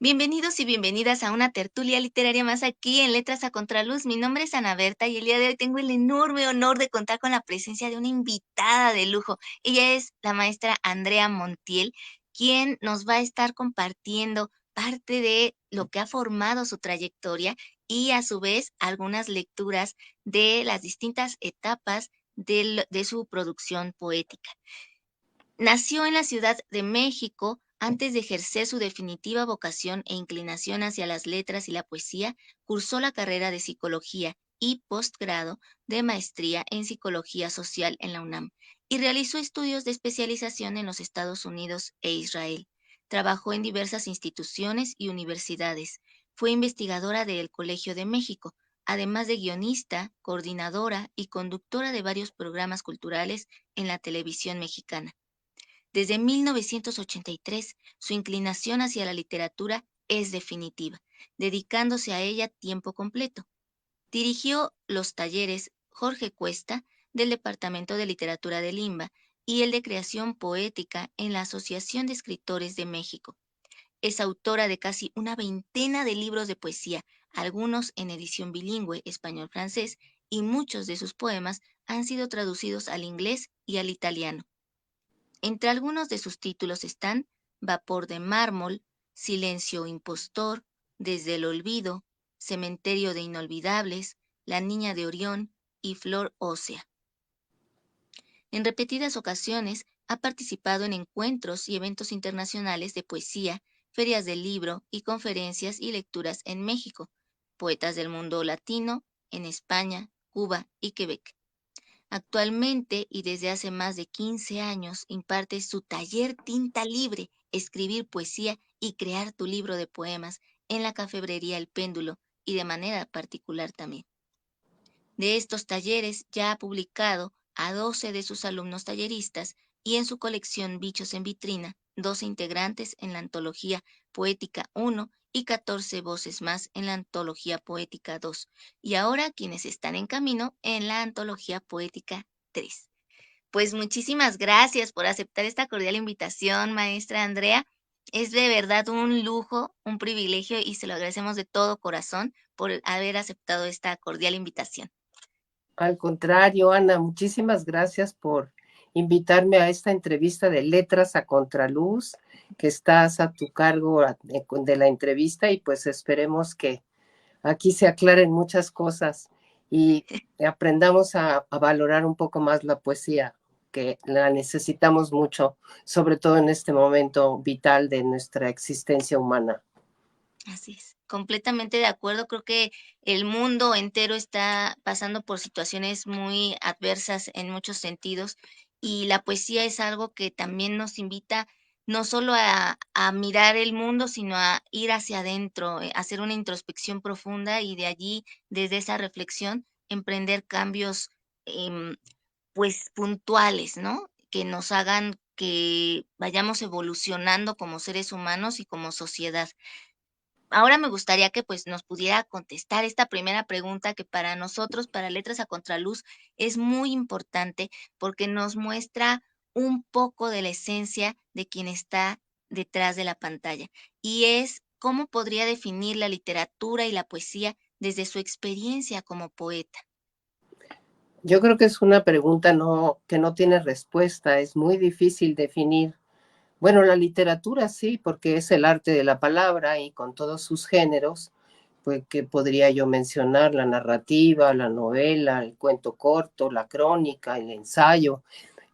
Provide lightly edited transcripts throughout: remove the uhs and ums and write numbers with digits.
Bienvenidos y bienvenidas a una tertulia literaria más aquí en Letras a Contraluz. Mi nombre es Ana Berta y el día de hoy tengo el enorme honor de contar con la presencia de una invitada de lujo. Ella es la maestra Andrea Montiel, quien nos va a estar compartiendo parte de lo que ha formado su trayectoria y a su vez algunas lecturas de las distintas etapas de su producción poética. Nació en la Ciudad de México. Antes de ejercer su definitiva vocación e inclinación hacia las letras y la poesía, cursó la carrera de psicología y postgrado de maestría en psicología social en la UNAM y realizó estudios de especialización en los Estados Unidos e Israel. Trabajó en diversas instituciones y universidades. Fue investigadora del Colegio de México, además de guionista, coordinadora y conductora de varios programas culturales en la televisión mexicana. Desde 1983, su inclinación hacia la literatura es definitiva, dedicándose a ella tiempo completo. Dirigió los talleres Jorge Cuesta del Departamento de Literatura de Limba y el de Creación Poética en la Asociación de Escritores de México. Es autora de casi una veintena de libros de poesía, algunos en edición bilingüe español-francés, y muchos de sus poemas han sido traducidos al inglés y al italiano. Entre algunos de sus títulos están Vapor de mármol, Silencio impostor, Desde el olvido, Cementerio de inolvidables, La niña de Orión y Flor ósea. En repetidas ocasiones ha participado en encuentros y eventos internacionales de poesía, ferias del libro y conferencias y lecturas en México, poetas del mundo latino, en España, Cuba y Quebec. Actualmente y desde hace más de 15 años imparte su taller Tinta Libre, escribir poesía y crear tu libro de poemas en la Cafebrería El Péndulo y de manera particular también. De estos talleres ya ha publicado a 12 de sus alumnos talleristas y en su colección Bichos en Vitrina, 12 integrantes en la antología Poética 1 y 14 voces más en la antología Poética 2, y ahora quienes están en camino en la antología Poética 3. Pues muchísimas gracias por aceptar esta cordial invitación, maestra Andrea. Es de verdad un lujo, un privilegio y se lo agradecemos de todo corazón por haber aceptado esta cordial invitación. Al contrario, Ana, muchísimas gracias por invitarme a esta entrevista de Letras a Contraluz, que estás a tu cargo de la entrevista y pues esperemos que aquí se aclaren muchas cosas y aprendamos a valorar un poco más la poesía, que la necesitamos mucho, sobre todo en este momento vital de nuestra existencia humana. Así es, completamente de acuerdo. Creo que el mundo entero está pasando por situaciones muy adversas en muchos sentidos y la poesía es algo que también nos invita no solo a mirar el mundo, sino a ir hacia adentro, hacer una introspección profunda y de allí, desde esa reflexión, emprender cambios em, pues puntuales, ¿no? Que nos hagan que vayamos evolucionando como seres humanos y como sociedad. Ahora me gustaría que pues nos pudiera contestar esta primera pregunta que para nosotros, para Letras a Contraluz, es muy importante porque nos muestra un poco de la esencia de quien está detrás de la pantalla. Y es cómo podría definir la literatura y la poesía desde su experiencia como poeta. Yo creo que es una pregunta que no tiene respuesta, es muy difícil definir. Bueno, la literatura sí, porque es el arte de la palabra y con todos sus géneros, pues que podría yo mencionar la narrativa, la novela, el cuento corto, la crónica, el ensayo.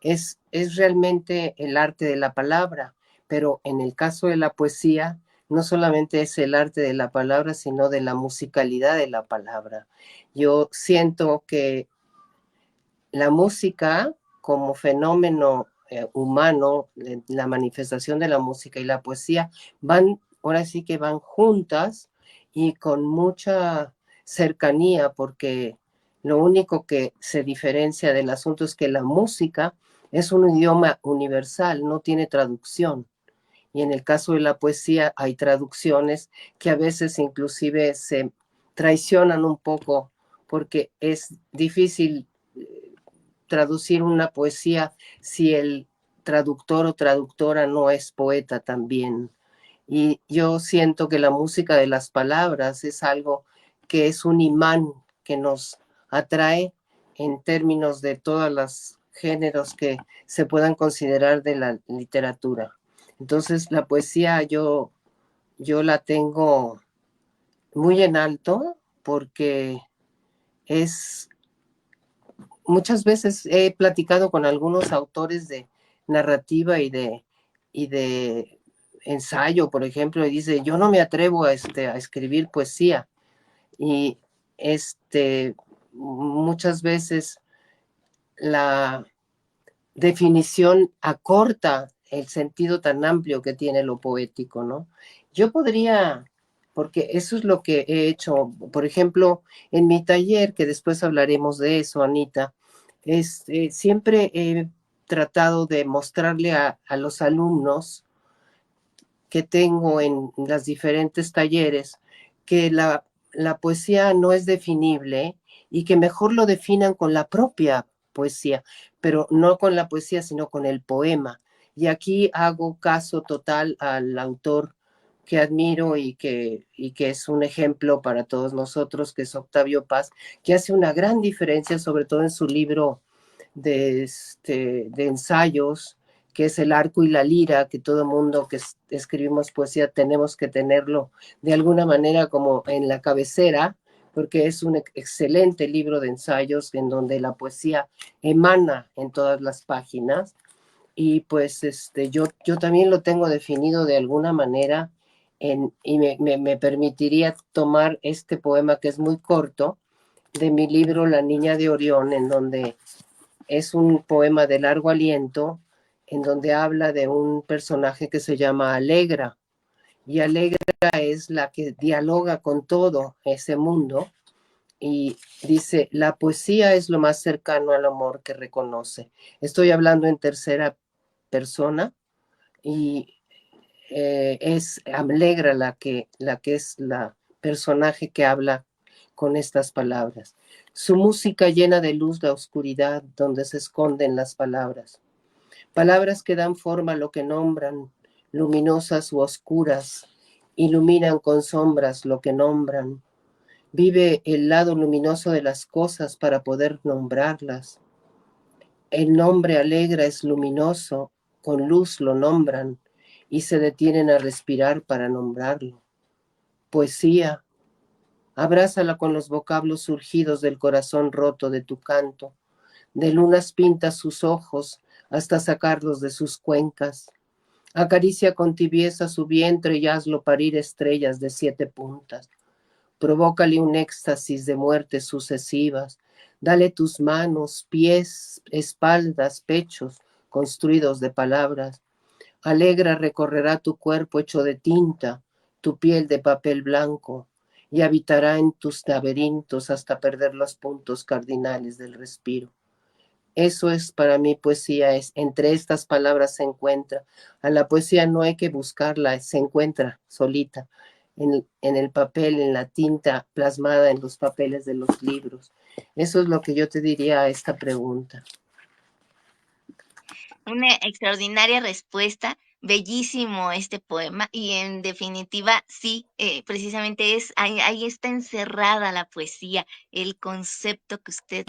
Es realmente el arte de la palabra, pero en el caso de la poesía, no solamente es el arte de la palabra, sino de la musicalidad de la palabra. Yo siento que la música como fenómeno humano, la manifestación de la música y la poesía van, ahora sí que van juntas y con mucha cercanía, porque lo único que se diferencia del asunto es que la música es un idioma universal, no tiene traducción. Y en el caso de la poesía hay traducciones que a veces inclusive se traicionan un poco porque es difícil traducir una poesía si el traductor o traductora no es poeta también. Y yo siento que la música de las palabras es algo que es un imán que nos atrae en términos de todos los géneros que se puedan considerar de la literatura. Entonces la poesía yo la tengo muy en alto porque es, muchas veces he platicado con algunos autores de narrativa y de ensayo, por ejemplo, y dice, yo no me atrevo a escribir poesía. Y muchas veces la definición acorta el sentido tan amplio que tiene lo poético, ¿no? Yo podría, porque eso es lo que he hecho, por ejemplo, en mi taller, que después hablaremos de eso, Anita, siempre he tratado de mostrarle a los alumnos que tengo en las diferentes talleres que la poesía no es definible y que mejor lo definan con la propia poesía, pero no con la poesía, sino con el poema. Y aquí hago caso total al autor que admiro y que es un ejemplo para todos nosotros, que es Octavio Paz, que hace una gran diferencia, sobre todo en su libro de ensayos, que es el arco y la lira, que todo mundo que escribimos poesía tenemos que tenerlo de alguna manera como en la cabecera, porque es un excelente libro de ensayos en donde la poesía emana en todas las páginas. Y pues yo también lo tengo definido de alguna manera y me permitiría tomar este poema que es muy corto de mi libro La Niña de Orión, en donde es un poema de largo aliento en donde habla de un personaje que se llama Alegra. Y Alegra es la que dialoga con todo ese mundo y dice, la poesía es lo más cercano al amor que reconoce. Estoy hablando en tercera persona y es Alegra la que es la personaje que habla con estas palabras. Su música llena de luz la oscuridad donde se esconden las palabras. Palabras que dan forma a lo que nombran, luminosas u oscuras, iluminan con sombras lo que nombran. Vive el lado luminoso de las cosas para poder nombrarlas. El nombre alegra es luminoso, con luz lo nombran y se detienen a respirar para nombrarlo. Poesía, abrázala con los vocablos surgidos del corazón roto de tu canto. De lunas pinta sus ojos hasta sacarlos de sus cuencas. Acaricia con tibieza su vientre y hazlo parir estrellas de 7 puntas. Provócale un éxtasis de muertes sucesivas. Dale tus manos, pies, espaldas, pechos, construidos de palabras. Alegra recorrerá tu cuerpo hecho de tinta, tu piel de papel blanco, y habitará en tus laberintos hasta perder los puntos cardinales del respiro. Eso es para mí poesía, es entre estas palabras se encuentra. A la poesía no hay que buscarla, se encuentra solita en el papel, en la tinta plasmada en los papeles de los libros. Eso es lo que yo te diría a esta pregunta. Una extraordinaria respuesta, bellísimo este poema y en definitiva, sí, precisamente ahí está encerrada la poesía, el concepto que usted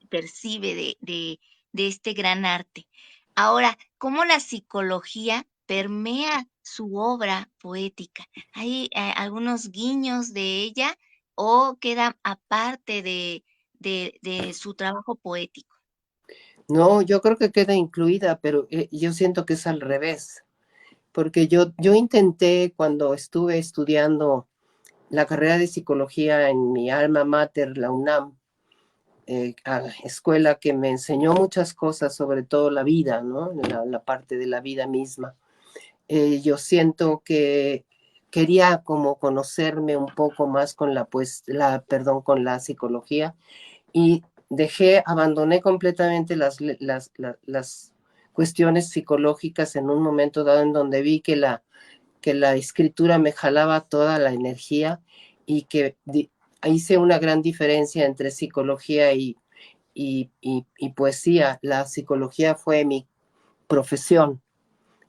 percibe de este gran arte. Ahora, ¿cómo la psicología permea su obra poética? ¿Hay algunos guiños de ella o queda aparte de su trabajo poético? No, yo creo que queda incluida, pero yo siento que es al revés, porque yo intenté cuando estuve estudiando la carrera de psicología en mi alma mater, la UNAM, escuela que me enseñó muchas cosas, sobre todo la vida, ¿no? La parte de la vida misma. Yo siento que quería como conocerme un poco más con perdón, con la psicología y abandoné completamente las cuestiones psicológicas en un momento dado en donde vi que la escritura me jalaba toda la energía y que hice una gran diferencia entre psicología y poesía. La psicología fue mi profesión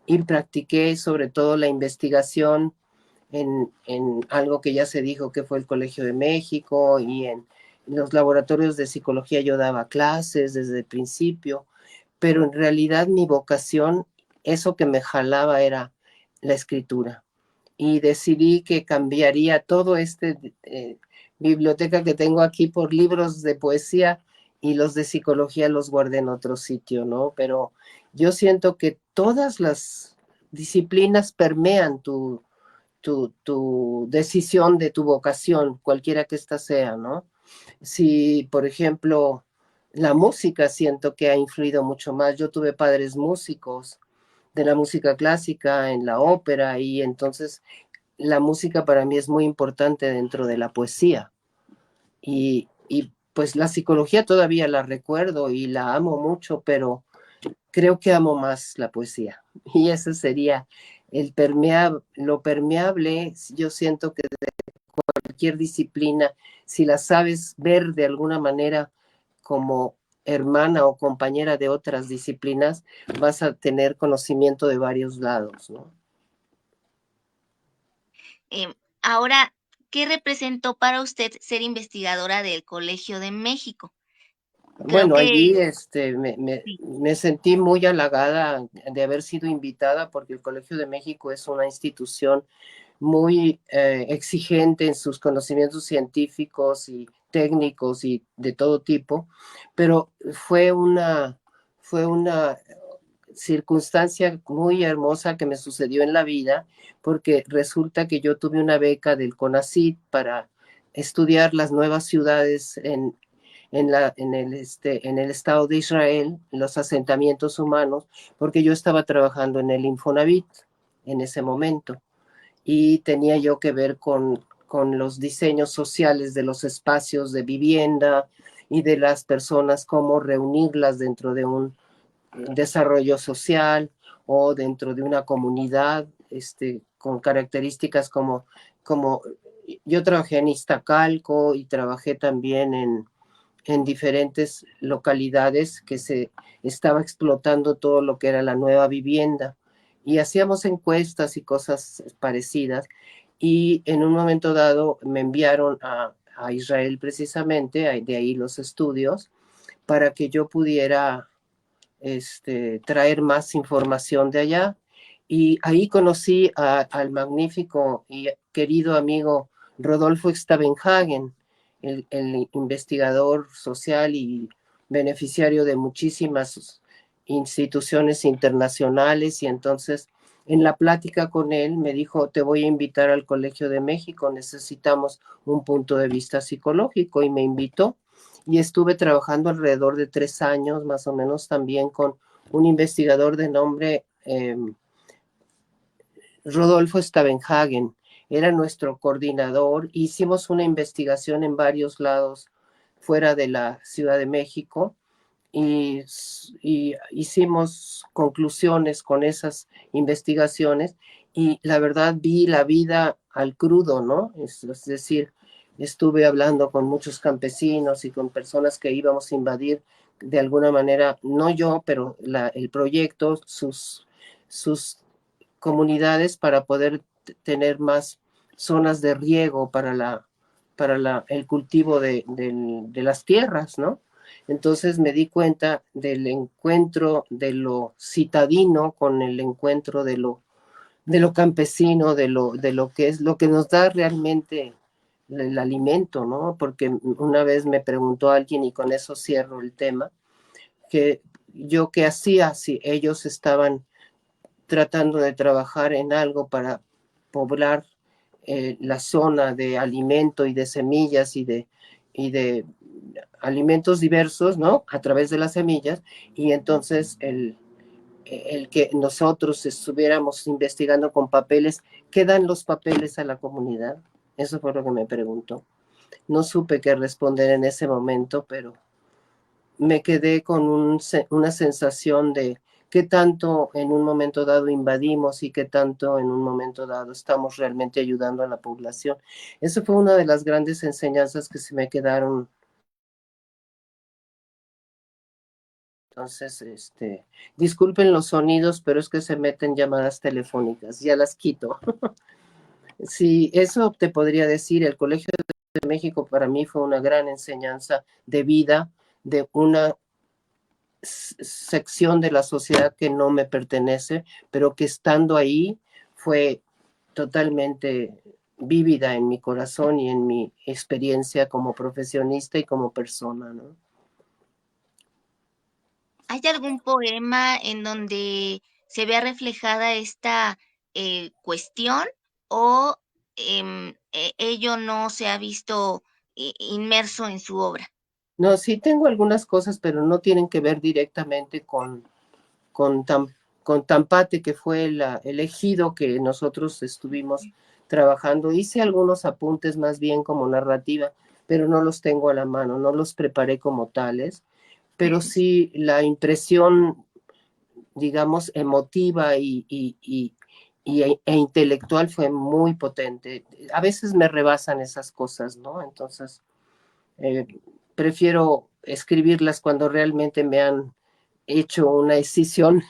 y practiqué sobre todo la investigación en algo que ya se dijo que fue el Colegio de México, y en los laboratorios de psicología yo daba clases desde el principio, pero en realidad mi vocación, eso que me jalaba era la escritura. Y decidí que cambiaría todo biblioteca que tengo aquí por libros de poesía, y los de psicología los guardé en otro sitio, ¿no? Pero yo siento que todas las disciplinas permean tu decisión de tu vocación, cualquiera que ésta sea, ¿no? Si, por ejemplo, la música siento que ha influido mucho más. Yo tuve padres músicos de la música clásica, en la ópera, y entonces la música para mí es muy importante dentro de la poesía. Y pues la psicología todavía la recuerdo y la amo mucho, pero creo que amo más la poesía. Y ese sería lo permeable. Yo siento que cualquier disciplina, si la sabes ver de alguna manera como hermana o compañera de otras disciplinas, vas a tener conocimiento de varios lados, ¿no? Ahora, ¿qué representó para usted ser investigadora del Colegio de México? Creo Bueno, que allí sí. me sentí muy halagada de haber sido invitada, porque el Colegio de México es una institución muy exigente en sus conocimientos científicos y técnicos y de todo tipo, pero fue una circunstancia muy hermosa que me sucedió en la vida, porque resulta que yo tuve una beca del CONACYT para estudiar las nuevas ciudades en el Estado de Israel, los asentamientos humanos, porque yo estaba trabajando en el Infonavit en ese momento, y tenía yo que ver con los diseños sociales de los espacios de vivienda y de las personas, cómo reunirlas dentro de un desarrollo social o dentro de una comunidad, con características como yo trabajé en Iztacalco y trabajé también en diferentes localidades que se estaba explotando todo lo que era la nueva vivienda, y hacíamos encuestas y cosas parecidas, y en un momento dado me enviaron a Israel precisamente, de ahí los estudios, para que yo pudiera traer más información de allá. Y ahí conocí al magnífico y querido amigo Rodolfo Stavenhagen, el investigador social y beneficiario de muchísimas instituciones internacionales. Y entonces, en la plática con él, me dijo: te voy a invitar al Colegio de México, necesitamos un punto de vista psicológico, y me invitó. Y estuve trabajando alrededor de 3 años más o menos también con un investigador de nombre Rodolfo Stavenhagen. Era nuestro coordinador. Hicimos una investigación en varios lados fuera de la Ciudad de México, y, y hicimos conclusiones con esas investigaciones, y la verdad vi la vida al crudo, ¿no? Es decir, estuve hablando con muchos campesinos y con personas que íbamos a invadir de alguna manera, no yo, pero el proyecto, sus comunidades, para poder tener más zonas de riego el cultivo de las tierras, ¿no? Entonces me di cuenta del encuentro de lo citadino con el encuentro de lo campesino, de lo que es lo que nos da realmente el alimento, ¿no? Porque una vez me preguntó alguien, y con eso cierro el tema, que yo qué hacía si ellos estaban tratando de trabajar en algo para poblar la zona de alimento y de semillas y de alimentos diversos, ¿no? A través de las semillas. Y entonces el que nosotros estuviéramos investigando con papeles, ¿qué dan los papeles a la comunidad? Eso fue lo que me preguntó. No supe qué responder en ese momento, pero me quedé con una sensación de qué tanto en un momento dado invadimos y qué tanto en un momento dado estamos realmente ayudando a la población. Eso fue una de las grandes enseñanzas que se me quedaron Entonces, disculpen los sonidos, pero es que se meten llamadas telefónicas, ya las quito. Sí, eso te podría decir, el Colegio de México para mí fue una gran enseñanza de vida, de una sección de la sociedad que no me pertenece, pero que estando ahí fue totalmente vívida en mi corazón y en mi experiencia como profesionista y como persona, ¿no? ¿Hay algún poema en donde se vea reflejada esta cuestión o ello no se ha visto inmerso en su obra? No, sí tengo algunas cosas, pero no tienen que ver directamente con, Tam, con Tampate, que fue el ejido que nosotros estuvimos trabajando. Hice algunos apuntes más bien como narrativa, pero no los tengo a la mano, no los preparé como tales, pero sí la impresión, digamos, emotiva e intelectual fue muy potente. A veces me rebasan esas cosas, ¿no? Entonces, eh, prefiero escribirlas cuando realmente me han hecho una decisión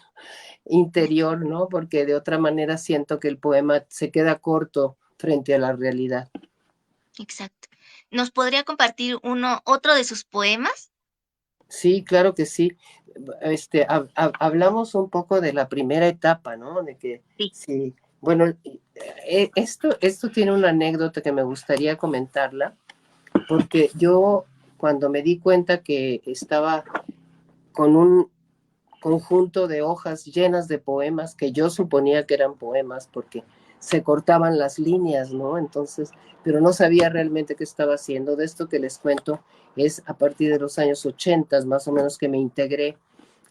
interior, ¿no? Porque de otra manera siento que el poema se queda corto frente a la realidad. Exacto. ¿Nos podría compartir otro de sus poemas? Sí, claro que sí. Hablamos un poco de la primera etapa, ¿no? De que Sí. sí. Bueno, esto tiene una anécdota que me gustaría comentarla, porque yo cuando me di cuenta que estaba con un conjunto de hojas llenas de poemas que yo suponía que eran poemas porque se cortaban las líneas, ¿no? Entonces, pero no sabía realmente qué estaba haciendo. De esto que les cuento es a partir de los años 80, más o menos, que me integré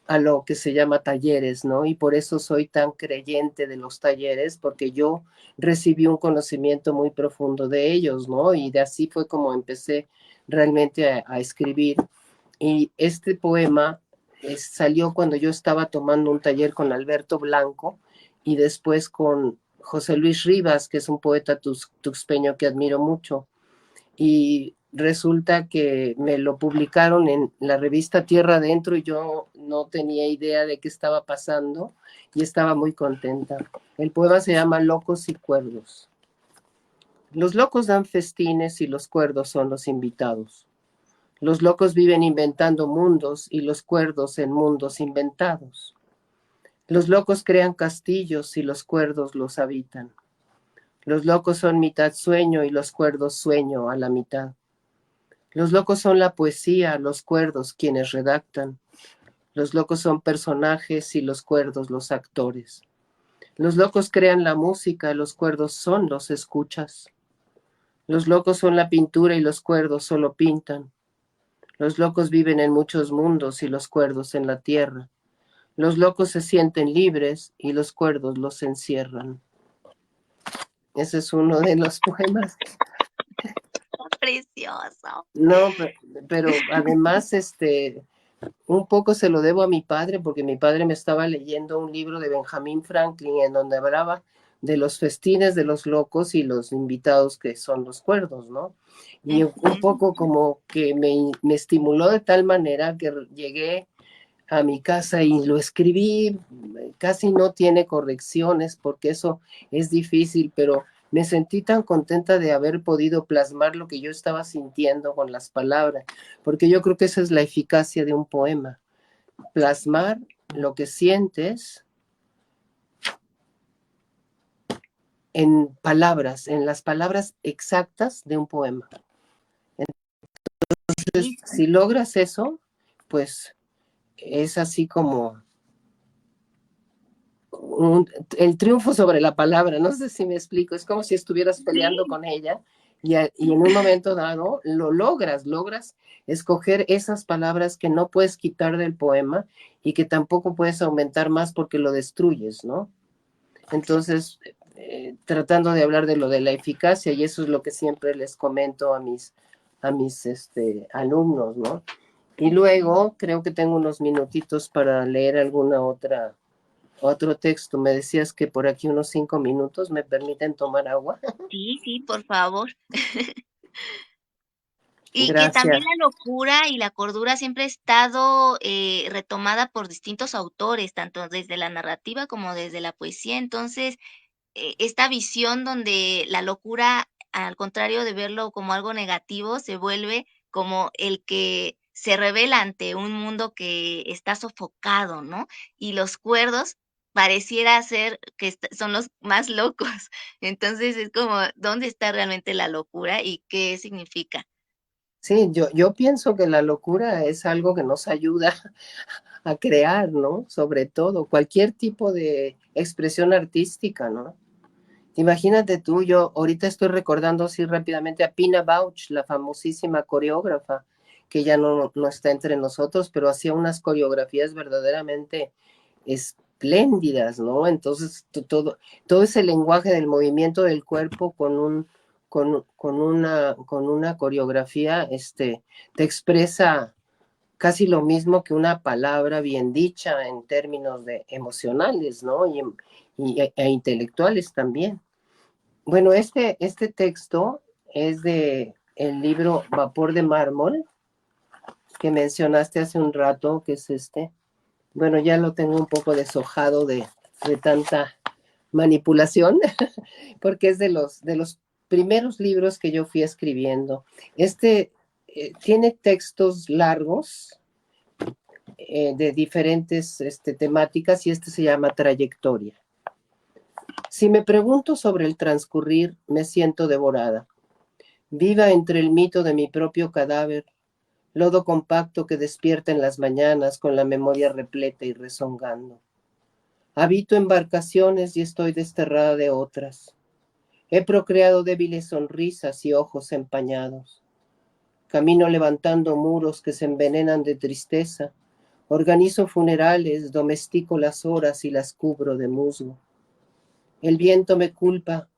a lo que se llama talleres, ¿no? Y por eso soy tan creyente de los talleres, porque yo recibí un conocimiento muy profundo de ellos, ¿no? Y de así fue como empecé realmente a escribir. Y este poema salió cuando yo estaba tomando un taller con Alberto Blanco y después con José Luis Rivas, que es un poeta tuxpeño que admiro mucho. Y resulta que me lo publicaron en la revista Tierra Adentro y yo no tenía idea de qué estaba pasando y estaba muy contenta. El poema se llama Locos y Cuerdos. Los locos dan festines y los cuerdos son los invitados. Los locos viven inventando mundos y los cuerdos en mundos inventados. Los locos crean castillos y los cuerdos los habitan. Los locos son mitad sueño y los cuerdos sueño a la mitad. Los locos son la poesía, los cuerdos quienes redactan. Los locos son personajes y los cuerdos los actores. Los locos crean la música, los cuerdos son los escuchas. Los locos son la pintura y los cuerdos solo pintan. Los locos viven en muchos mundos y los cuerdos en la tierra. Los locos se sienten libres y los cuerdos los encierran. Ese es uno de los poemas. Precioso. No, pero además, un poco se lo debo a mi padre, porque mi padre me estaba leyendo un libro de Benjamin Franklin en donde hablaba de los festines de los locos y los invitados que son los cuerdos, ¿no? Y un poco como que me estimuló de tal manera que llegué a mi casa y lo escribí, casi no tiene correcciones porque eso es difícil, pero me sentí tan contenta de haber podido plasmar lo que yo estaba sintiendo con las palabras, porque yo creo que esa es la eficacia de un poema, plasmar lo que sientes en palabras, en las palabras exactas de un poema. Entonces, si logras eso, pues es así como el triunfo sobre la palabra, no sé si me explico, es como si estuvieras peleando con ella y en un momento dado lo logras escoger esas palabras que no puedes quitar del poema y que tampoco puedes aumentar más porque lo destruyes, ¿no? Entonces, tratando de hablar de lo de la eficacia, y eso es lo que siempre les comento a mis alumnos, ¿no? Y luego creo que tengo unos minutitos para leer alguna otro texto. Me decías que por aquí unos 5 minutos me permiten tomar agua. Sí, sí, por favor. Y que también Gracias. la locura y la cordura siempre ha estado retomada por distintos autores, tanto desde la narrativa como desde la poesía. Entonces, esta visión donde la locura, al contrario de verlo como algo negativo, se vuelve como el que se revela ante un mundo que está sofocado, ¿no? Y los cuerdos pareciera ser que son los más locos. Entonces es como, ¿dónde está realmente la locura y qué significa? Sí, yo pienso que la locura es algo que nos ayuda a crear, ¿no? Sobre todo, cualquier tipo de expresión artística, ¿no? Imagínate tú, yo ahorita estoy recordando así rápidamente a Pina Bausch, la famosísima coreógrafa, que ya no está entre nosotros, pero hacía unas coreografías verdaderamente espléndidas, ¿no? Entonces, todo ese lenguaje del movimiento del cuerpo con una coreografía, te expresa casi lo mismo que una palabra bien dicha en términos de emocionales, ¿no? E intelectuales también. Bueno, este texto es de el libro Vapor de Mármol, que mencionaste hace un rato, que es este. Bueno, ya lo tengo un poco deshojado de tanta manipulación, porque es de los primeros libros que yo fui escribiendo. Tiene textos largos de diferentes temáticas y este se llama Trayectoria. Si me pregunto sobre el transcurrir, me siento devorada. Viva entre el mito de mi propio cadáver, lodo compacto que despierta en las mañanas con la memoria repleta y rezongando. Habito embarcaciones y estoy desterrada de otras. He procreado débiles sonrisas y ojos empañados. Camino levantando muros que se envenenan de tristeza. Organizo funerales, domestico las horas y las cubro de musgo. El viento me culpa,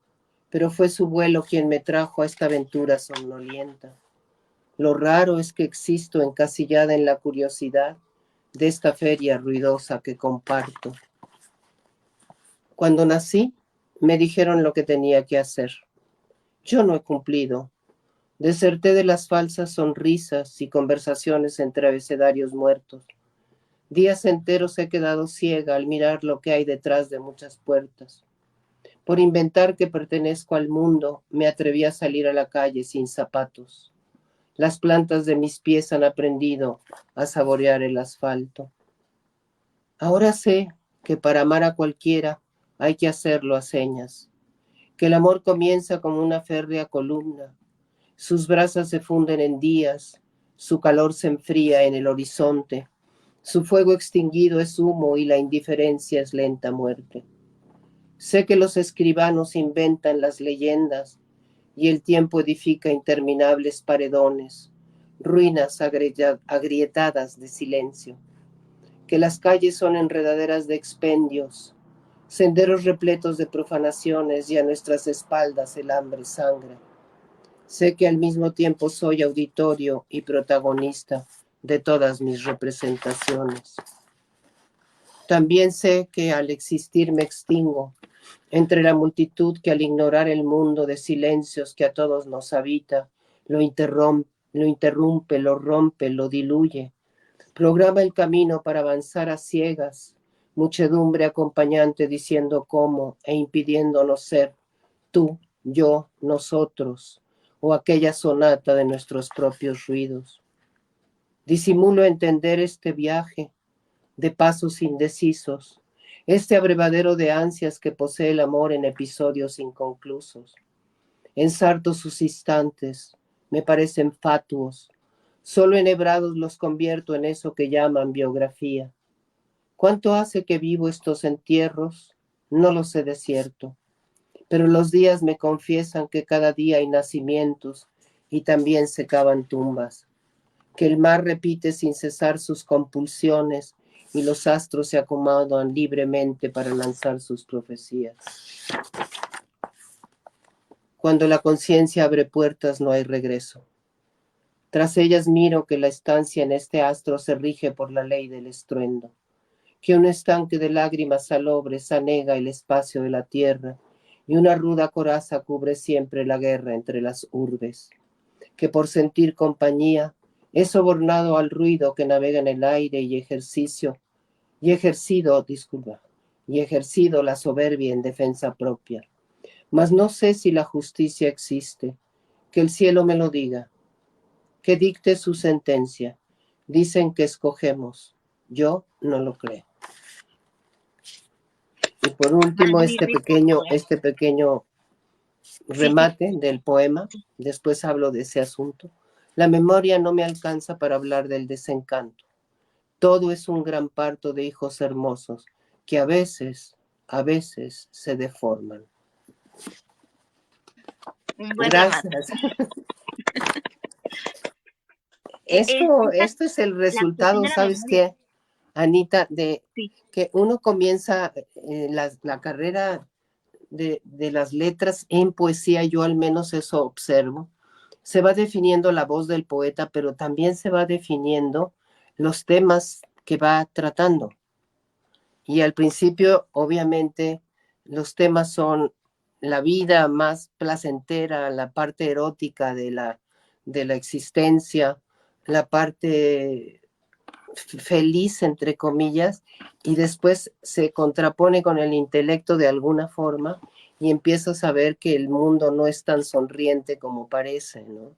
pero fue su vuelo quien me trajo a esta aventura somnolienta. Lo raro es que existo encasillada en la curiosidad de esta feria ruidosa que comparto. Cuando nací, me dijeron lo que tenía que hacer. Yo no he cumplido. Deserté de las falsas sonrisas y conversaciones entre abecedarios muertos. Días enteros he quedado ciega al mirar lo que hay detrás de muchas puertas. Por inventar que pertenezco al mundo, me atreví a salir a la calle sin zapatos. Las plantas de mis pies han aprendido a saborear el asfalto. Ahora sé que para amar a cualquiera hay que hacerlo a señas, que el amor comienza como una férrea columna. Sus brasas se funden en días, su calor se enfría en el horizonte, su fuego extinguido es humo y la indiferencia es lenta muerte. Sé que los escribanos inventan las leyendas y el tiempo edifica interminables paredones, ruinas agrietadas de silencio, que las calles son enredaderas de expendios, senderos repletos de profanaciones y a nuestras espaldas el hambre sangra. Sé que al mismo tiempo soy auditorio y protagonista de todas mis representaciones. También sé que al existir me extingo entre la multitud que al ignorar el mundo de silencios que a todos nos habita, lo interrumpe, lo rompe, lo diluye. Programa el camino para avanzar a ciegas, muchedumbre acompañante diciendo cómo e impidiéndonos ser tú, yo, nosotros, o aquella sonata de nuestros propios ruidos. Disimulo entender este viaje de pasos indecisos, este abrevadero de ansias que posee el amor en episodios inconclusos. Ensarto sus instantes, me parecen fatuos, solo enhebrados los convierto en eso que llaman biografía. ¿Cuánto hace que vivo estos entierros? No lo sé de cierto, pero los días me confiesan que cada día hay nacimientos y también se cavan tumbas, que el mar repite sin cesar sus compulsiones y los astros se acomodan libremente para lanzar sus profecías. Cuando la conciencia abre puertas no hay regreso. Tras ellas miro que la estancia en este astro se rige por la ley del estruendo, que un estanque de lágrimas salobres anega el espacio de la tierra y una ruda coraza cubre siempre la guerra entre las urbes, que por sentir compañía he sobornado al ruido que navega en el aire y ejercido la soberbia en defensa propia. Mas no sé si la justicia existe, que el cielo me lo diga, que dicte su sentencia. Dicen que escogemos, yo no lo creo. Y por último, Magnífico poema. este pequeño Sí, sí, remate del poema, sí. después hablo de ese asunto. La memoria no me alcanza para hablar del desencanto. Todo es un gran parto de hijos hermosos que a veces se deforman. Un buen remate. Gracias. Esta, Esto es el la cuestión resultado, de la ¿sabes memoria. qué, Anita? De Sí. que uno comienza la carrera de las letras en poesía, yo al menos eso observo. Se va definiendo la voz del poeta, pero también se va definiendo los temas que va tratando. Y al principio, obviamente, los temas son la vida más placentera, la parte erótica de la existencia, la parte feliz, entre comillas, y después se contrapone con el intelecto de alguna forma y empiezas a ver que el mundo no es tan sonriente como parece, ¿no?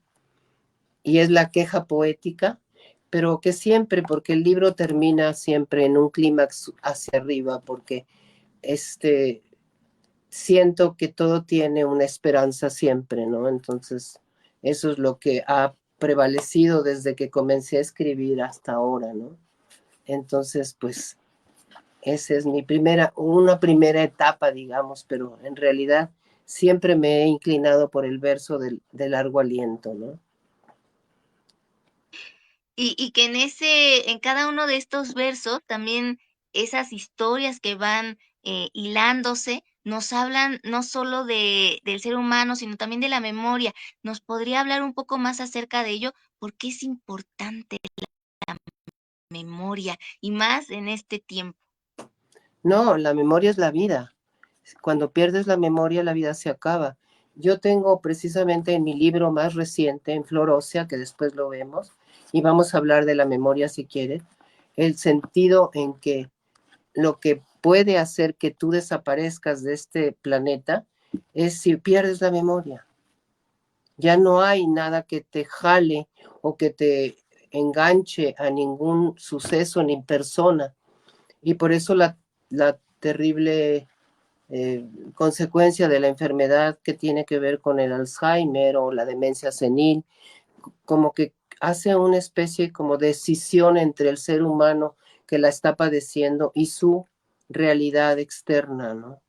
Y es la queja poética, pero que siempre, porque el libro termina siempre en un clímax hacia arriba, porque este, siento que todo tiene una esperanza siempre, ¿no? Entonces, eso es lo que ha prevalecido desde que comencé a escribir hasta ahora, ¿no? Entonces, pues, esa es una primera etapa, digamos, pero en realidad siempre me he inclinado por el verso de largo aliento, ¿no? Y que en cada uno de estos versos, también esas historias que van hilándose, nos hablan no solo del ser humano, sino también de la memoria. ¿Nos podría hablar un poco más acerca de ello? ¿Por qué es importante memoria y más en este tiempo? No, la memoria es la vida. Cuando pierdes la memoria, la vida se acaba. Yo tengo precisamente en mi libro más reciente, en Flor Ósea, que después lo vemos, y vamos a hablar de la memoria si quieres, el sentido en que lo que puede hacer que tú desaparezcas de este planeta es si pierdes la memoria. Ya no hay nada que te jale o que te enganche a ningún suceso ni persona. Y por eso la terrible consecuencia de la enfermedad que tiene que ver con el Alzheimer o la demencia senil, como que hace una especie como de escisión entre el ser humano que la está padeciendo y su realidad externa, ¿no?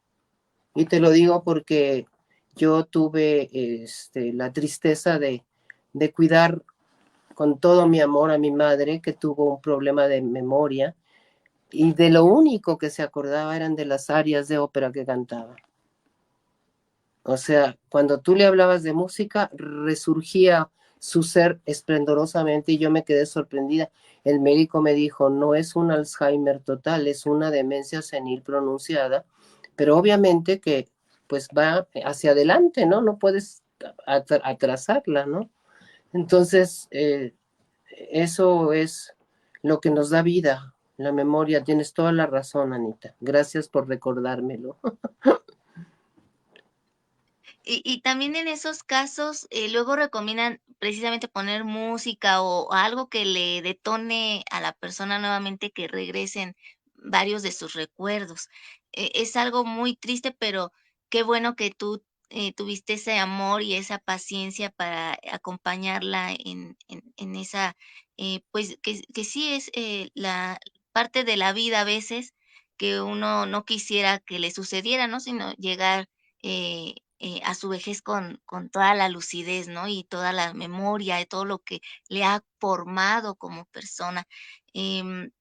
Y te lo digo porque yo tuve la tristeza de cuidar con todo mi amor a mi madre, que tuvo un problema de memoria, y de lo único que se acordaba eran de las arias de ópera que cantaba. O sea, cuando tú le hablabas de música, resurgía su ser esplendorosamente y yo me quedé sorprendida. El médico me dijo, no es un Alzheimer total, es una demencia senil pronunciada, pero obviamente que pues va hacia adelante, ¿no? No puedes atrasarla, ¿no? Entonces, eso es lo que nos da vida, la memoria. Tienes toda la razón, Anita. Gracias por recordármelo. Y también en esos casos, luego recomiendan precisamente poner música o algo que le detone a la persona nuevamente que regresen varios de sus recuerdos. Es algo muy triste, pero qué bueno que tú tuviste ese amor y esa paciencia para acompañarla en esa, pues que sí es la parte de la vida a veces que uno no quisiera que le sucediera, ¿no? Sino llegar a su vejez con toda la lucidez, ¿no? Y toda la memoria y todo lo que le ha formado como persona.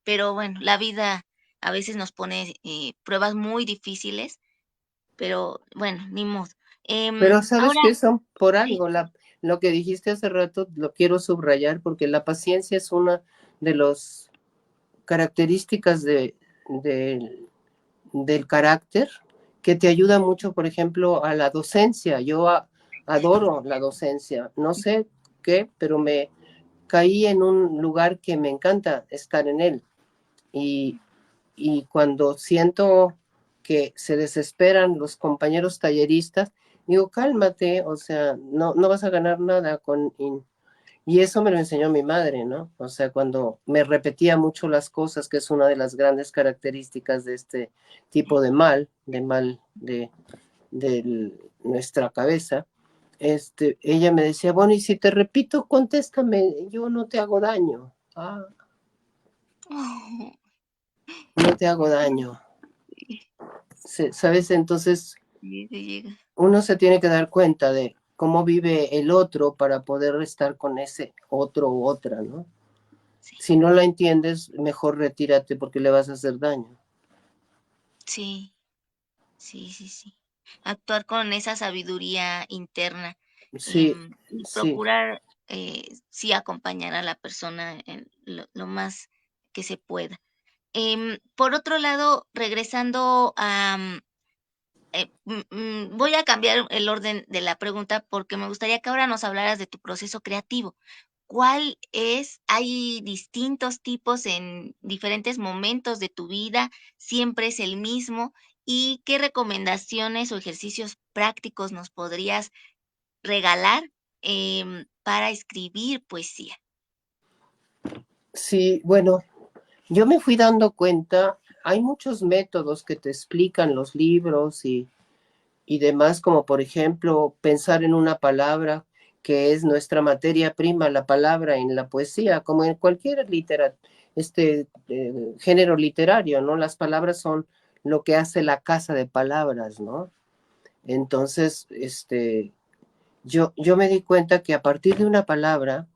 Pero bueno, la vida a veces nos pone pruebas muy difíciles, pero bueno, ni modo. Pero sabes Ahora, que son por sí, algo. Lo que dijiste hace rato lo quiero subrayar porque la paciencia es una de las características del carácter que te ayuda mucho, por ejemplo, a la docencia. Yo adoro la docencia. No sé qué, pero me caí en un lugar que me encanta estar en él. Y, y cuando siento que se desesperan los compañeros talleristas, digo, cálmate, o sea, no vas a ganar nada con... Y eso me lo enseñó mi madre, ¿no? O sea, cuando me repetía mucho las cosas, que es una de las grandes características de este tipo de nuestra cabeza, ella me decía, bueno, y si te repito, contéstame, yo no te hago daño. Ah, Oh, no te hago daño. ¿Sabes? Entonces, llega. uno se tiene que dar cuenta de cómo vive el otro para poder estar con ese otro u otra, ¿no? Sí, Si no la entiendes, mejor retírate porque le vas a hacer daño. sí, sí, sí, sí. Actuar con esa sabiduría interna, Sí, y sí. procurar, sí acompañar a la persona en lo más que se pueda. Por otro lado, regresando a, voy a cambiar el orden de la pregunta porque me gustaría que ahora nos hablaras de tu proceso creativo. ¿Cuál es? ¿Hay distintos tipos en diferentes momentos de tu vida? ¿Siempre es el mismo? ¿Y qué recomendaciones o ejercicios prácticos nos podrías regalar, para escribir poesía? Sí, bueno, yo me fui dando cuenta, hay muchos métodos que te explican los libros y demás, como por ejemplo pensar en una palabra que es nuestra materia prima, la palabra en la poesía, como en cualquier género literario, ¿no? Las palabras son lo que hace la casa de palabras, ¿no? Entonces, yo me di cuenta que a partir de una palabra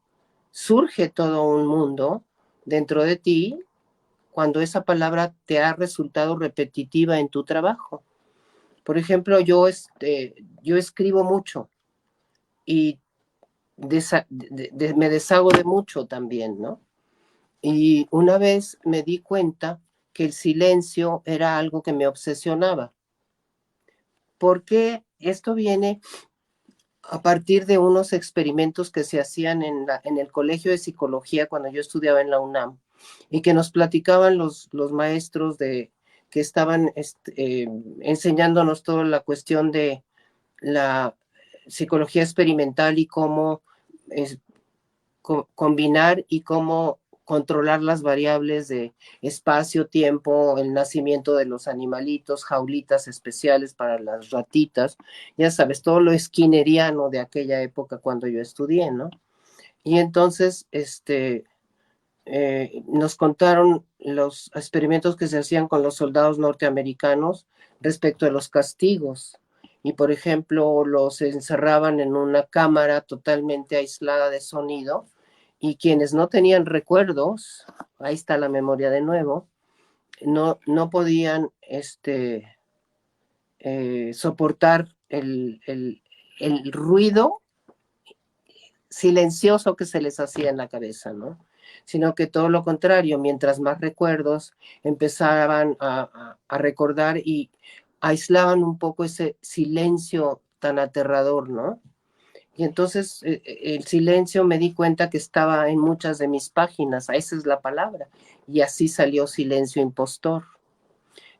surge todo un mundo dentro de ti cuando esa palabra te ha resultado repetitiva en tu trabajo. Por ejemplo, yo escribo mucho y me deshago de mucho también, ¿no? Y una vez me di cuenta que el silencio era algo que me obsesionaba, porque esto viene a partir de unos experimentos que se hacían en el Colegio de Psicología cuando yo estudiaba en la UNAM y que nos platicaban los maestros que estaban enseñándonos toda la cuestión de la psicología experimental y cómo es, combinar y cómo controlar las variables de espacio, tiempo, el nacimiento de los animalitos, jaulitas especiales para las ratitas, ya sabes, todo lo skinneriano de aquella época cuando yo estudié, ¿no? Y entonces, nos contaron los experimentos que se hacían con los soldados norteamericanos respecto a los castigos. Y, por ejemplo, los encerraban en una cámara totalmente aislada de sonido y quienes no tenían recuerdos, ahí está la memoria de nuevo, no podían soportar el ruido silencioso que se les hacía en la cabeza, ¿no? Sino que todo lo contrario, mientras más recuerdos empezaban a recordar y aislaban un poco ese silencio tan aterrador, ¿no? Y entonces el silencio me di cuenta que estaba en muchas de mis páginas, esa es la palabra, y así salió Silencio Impostor.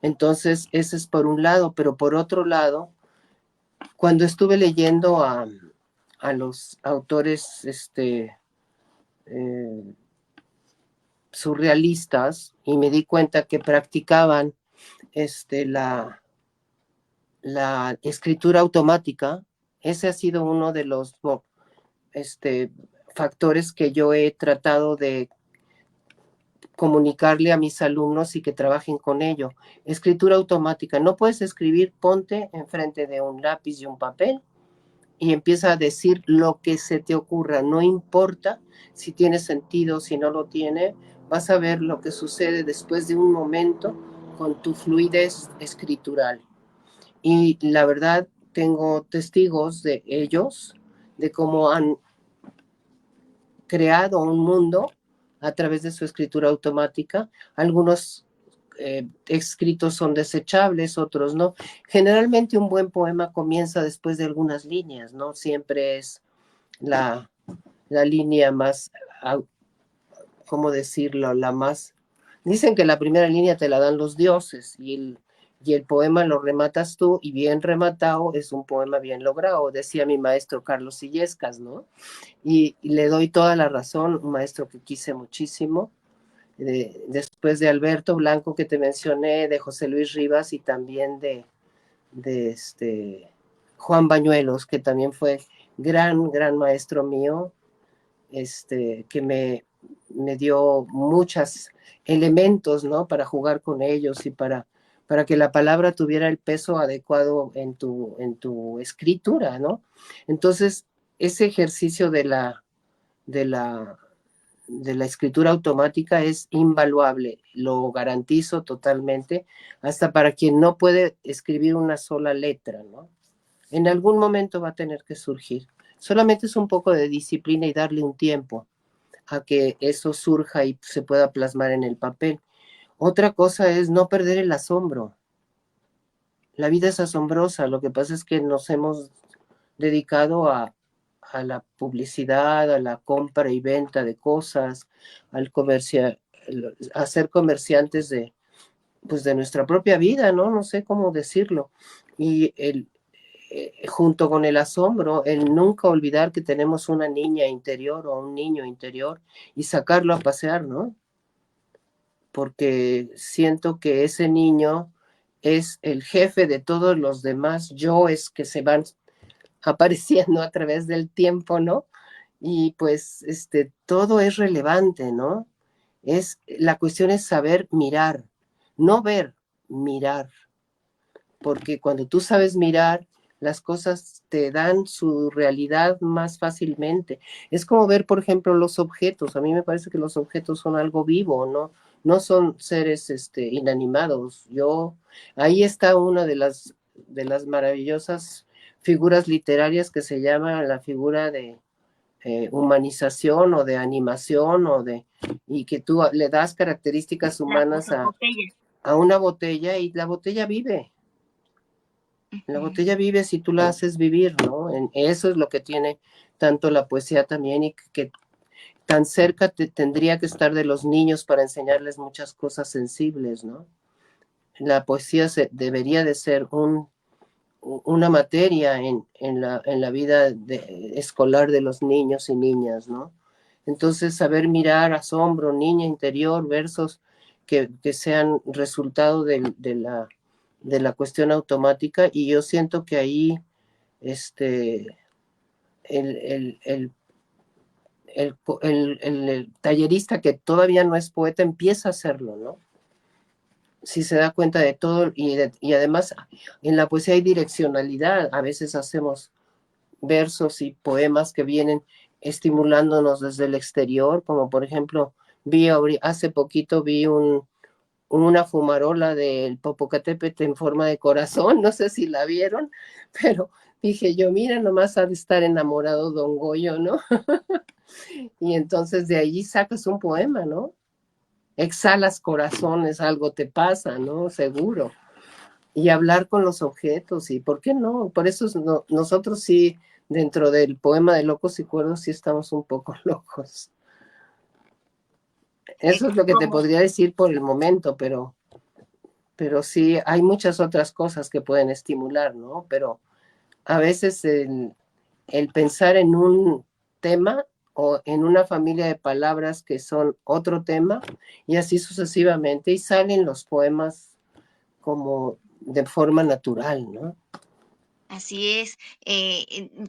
Entonces, ese es por un lado, pero por otro lado, cuando estuve leyendo a los autores eh, surrealistas y me di cuenta que practicaban este, la, la escritura automática. Ese ha sido uno de los este, factores que yo he tratado de comunicarle a mis alumnos y que trabajen con ello. Escritura automática. No puedes escribir, ponte enfrente de un lápiz y un papel y empieza a decir lo que se te ocurra. No importa si tiene sentido, si no lo tiene, vas a ver lo que sucede después de un momento con tu fluidez escritural. Y la verdad, tengo testigos de ellos, de cómo han creado un mundo a través de su escritura automática. Algunos escritos son desechables, otros no. Generalmente un buen poema comienza después de algunas líneas, ¿no? Siempre es la, la línea más, ¿cómo decirlo? La más... Dicen que la primera línea te la dan los dioses y el poema lo rematas tú y bien rematado es un poema bien logrado, decía mi maestro Carlos Illescas, ¿no? Y le doy toda la razón, un maestro que quise muchísimo, después de Alberto Blanco que te mencioné, de José Luis Rivas y también de Juan Bañuelos, que también fue gran maestro mío, que me dio muchos elementos, ¿no? Para jugar con ellos y para que la palabra tuviera el peso adecuado en tu escritura, ¿no? Entonces, ese ejercicio de la, de la escritura automática es invaluable, lo garantizo totalmente, hasta para quien no puede escribir una sola letra, ¿no? En algún momento va a tener que surgir. Solamente es un poco de disciplina y darle un tiempo a que eso surja y se pueda plasmar en el papel. Otra cosa es no perder el asombro. La vida es asombrosa, lo que pasa es que nos hemos dedicado a la publicidad, a la compra y venta de cosas, al comercial, a ser comerciantes pues de nuestra propia vida, ¿no? No sé cómo decirlo. Y junto con el asombro, el nunca olvidar que tenemos una niña interior o un niño interior y sacarlo a pasear, ¿no? Porque siento que ese niño es el jefe de todos los demás yoes que se van apareciendo a través del tiempo, ¿no? Y pues todo es relevante, ¿no? La cuestión es saber mirar, no ver, mirar, porque cuando tú sabes mirar, las cosas te dan su realidad más fácilmente. Es como ver, por ejemplo, los objetos. A mí me parece que los objetos son algo vivo, ¿no? No son seres inanimados. Ahí está una de las maravillosas figuras literarias que se llama la figura de humanización o de animación y que tú le das características La humanas fotopopella. a una botella y la botella vive. La botella vive si tú la haces vivir, ¿no? Eso es lo que tiene tanto la poesía también y que tan cerca tendría que estar de los niños para enseñarles muchas cosas sensibles, ¿no? La poesía debería de ser una materia en la vida escolar de los niños y niñas, ¿no? Entonces, saber mirar, asombro, niña interior, versos que sean resultado de la cuestión automática, y yo siento que ahí el, el, el, el tallerista que todavía no es poeta empieza a hacerlo, ¿no? Si se da cuenta de todo y además en la poesía hay direccionalidad, a veces hacemos versos y poemas que vienen estimulándonos desde el exterior, como por ejemplo, hace poquito vi una fumarola del Popocatépetl en forma de corazón, no sé si la vieron, pero dije yo, mira, nomás ha de estar enamorado Don Goyo, ¿no? Y entonces de allí sacas un poema, ¿no? Exhalas corazones, algo te pasa, ¿no? Seguro. Y hablar con los objetos, y ¿por qué no? Por eso nosotros sí, dentro del poema de Locos y Cuerdos, sí estamos un poco locos. Eso es lo que te Como podría decir por el momento, pero sí hay muchas otras cosas que pueden estimular, ¿no? Pero a veces el pensar en un tema o en una familia de palabras que son otro tema y así sucesivamente y salen los poemas como de forma natural, ¿no? así es,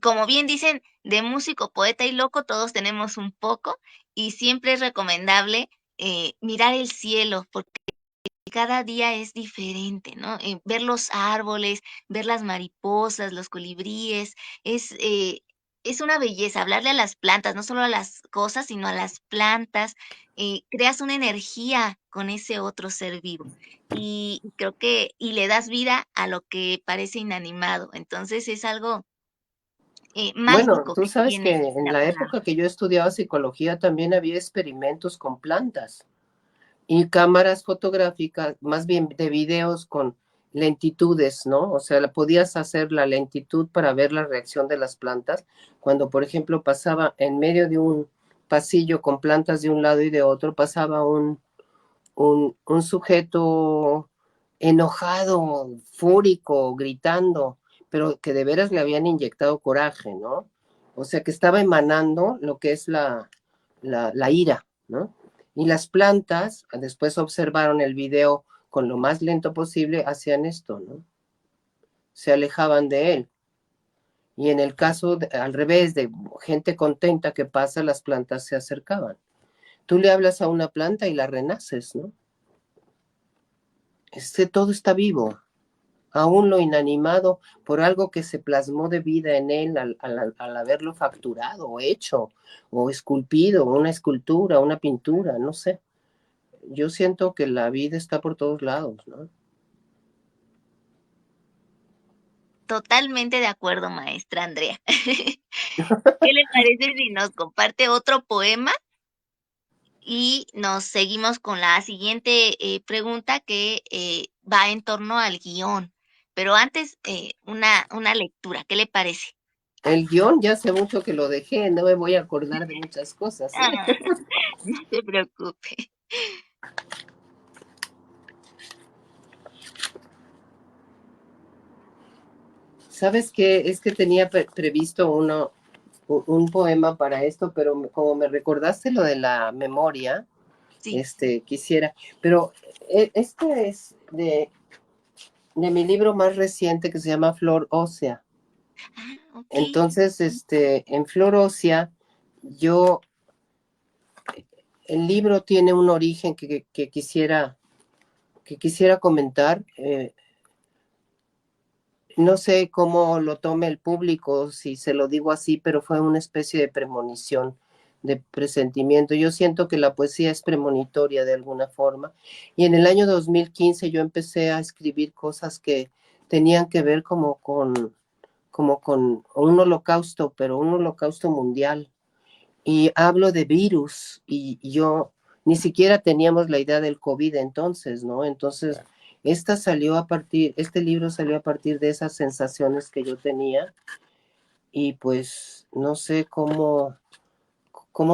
como bien dicen, de músico, poeta y loco todos tenemos un poco y siempre es recomendable mirar el cielo porque cada día es diferente, ¿no? Ver los árboles, ver las mariposas, los colibríes, es una belleza hablarle a las plantas, no solo a las cosas, sino a las plantas. Creas una energía con ese otro ser vivo y creo que y le das vida a lo que parece inanimado. Entonces es algo Bueno, mágico tú que sabes que tiene en la la palabra. época que yo estudiaba psicología también había experimentos con plantas y cámaras fotográficas, más bien de videos lentitudes, ¿no? O sea, podías hacer la lentitud para ver la reacción de las plantas. Cuando, por ejemplo, pasaba en medio de un pasillo con plantas de un lado y de otro, pasaba un sujeto enojado, fúrico, gritando, pero que de veras le habían inyectado coraje, ¿no? O sea, que estaba emanando lo que es la ira, ¿no? Y las plantas, después observaron el video con lo más lento posible, hacían esto, ¿no? Se alejaban de él. Y en el caso, al revés, de gente contenta que pasa, las plantas se acercaban. Tú le hablas a una planta y la renaces, ¿no? Todo está vivo, aún lo inanimado, por algo que se plasmó de vida en él al haberlo facturado o hecho o esculpido, una escultura, una pintura, no sé. Yo siento que la vida está por todos lados, ¿no? Totalmente de acuerdo, maestra Andrea. ¿Qué le parece si nos comparte otro poema y nos seguimos con la siguiente pregunta que va en torno al guión? Pero antes, una lectura, ¿qué le parece? El guión ya hace mucho que lo dejé, no me voy a acordar de muchas cosas, ¿eh? Ah, no se preocupe. ¿Sabes qué? Es que tenía previsto un poema para esto, pero como me recordaste lo de la memoria, Sí. quisiera, pero este es de mi libro más reciente que se llama Flor Ósea. Ah, ok. Entonces, en Flor Ósea, yo, el libro tiene un origen que quisiera comentar. No sé cómo lo tome el público, si se lo digo así, pero fue una especie de premonición, de presentimiento. Yo siento que la poesía es premonitoria de alguna forma. Y en el año 2015 yo empecé a escribir cosas que tenían que ver como con un holocausto, pero un holocausto mundial. Y hablo de virus y yo ni siquiera teníamos la idea del COVID entonces, ¿no? Entonces, este libro salió a partir de esas sensaciones que yo tenía y pues no sé cómo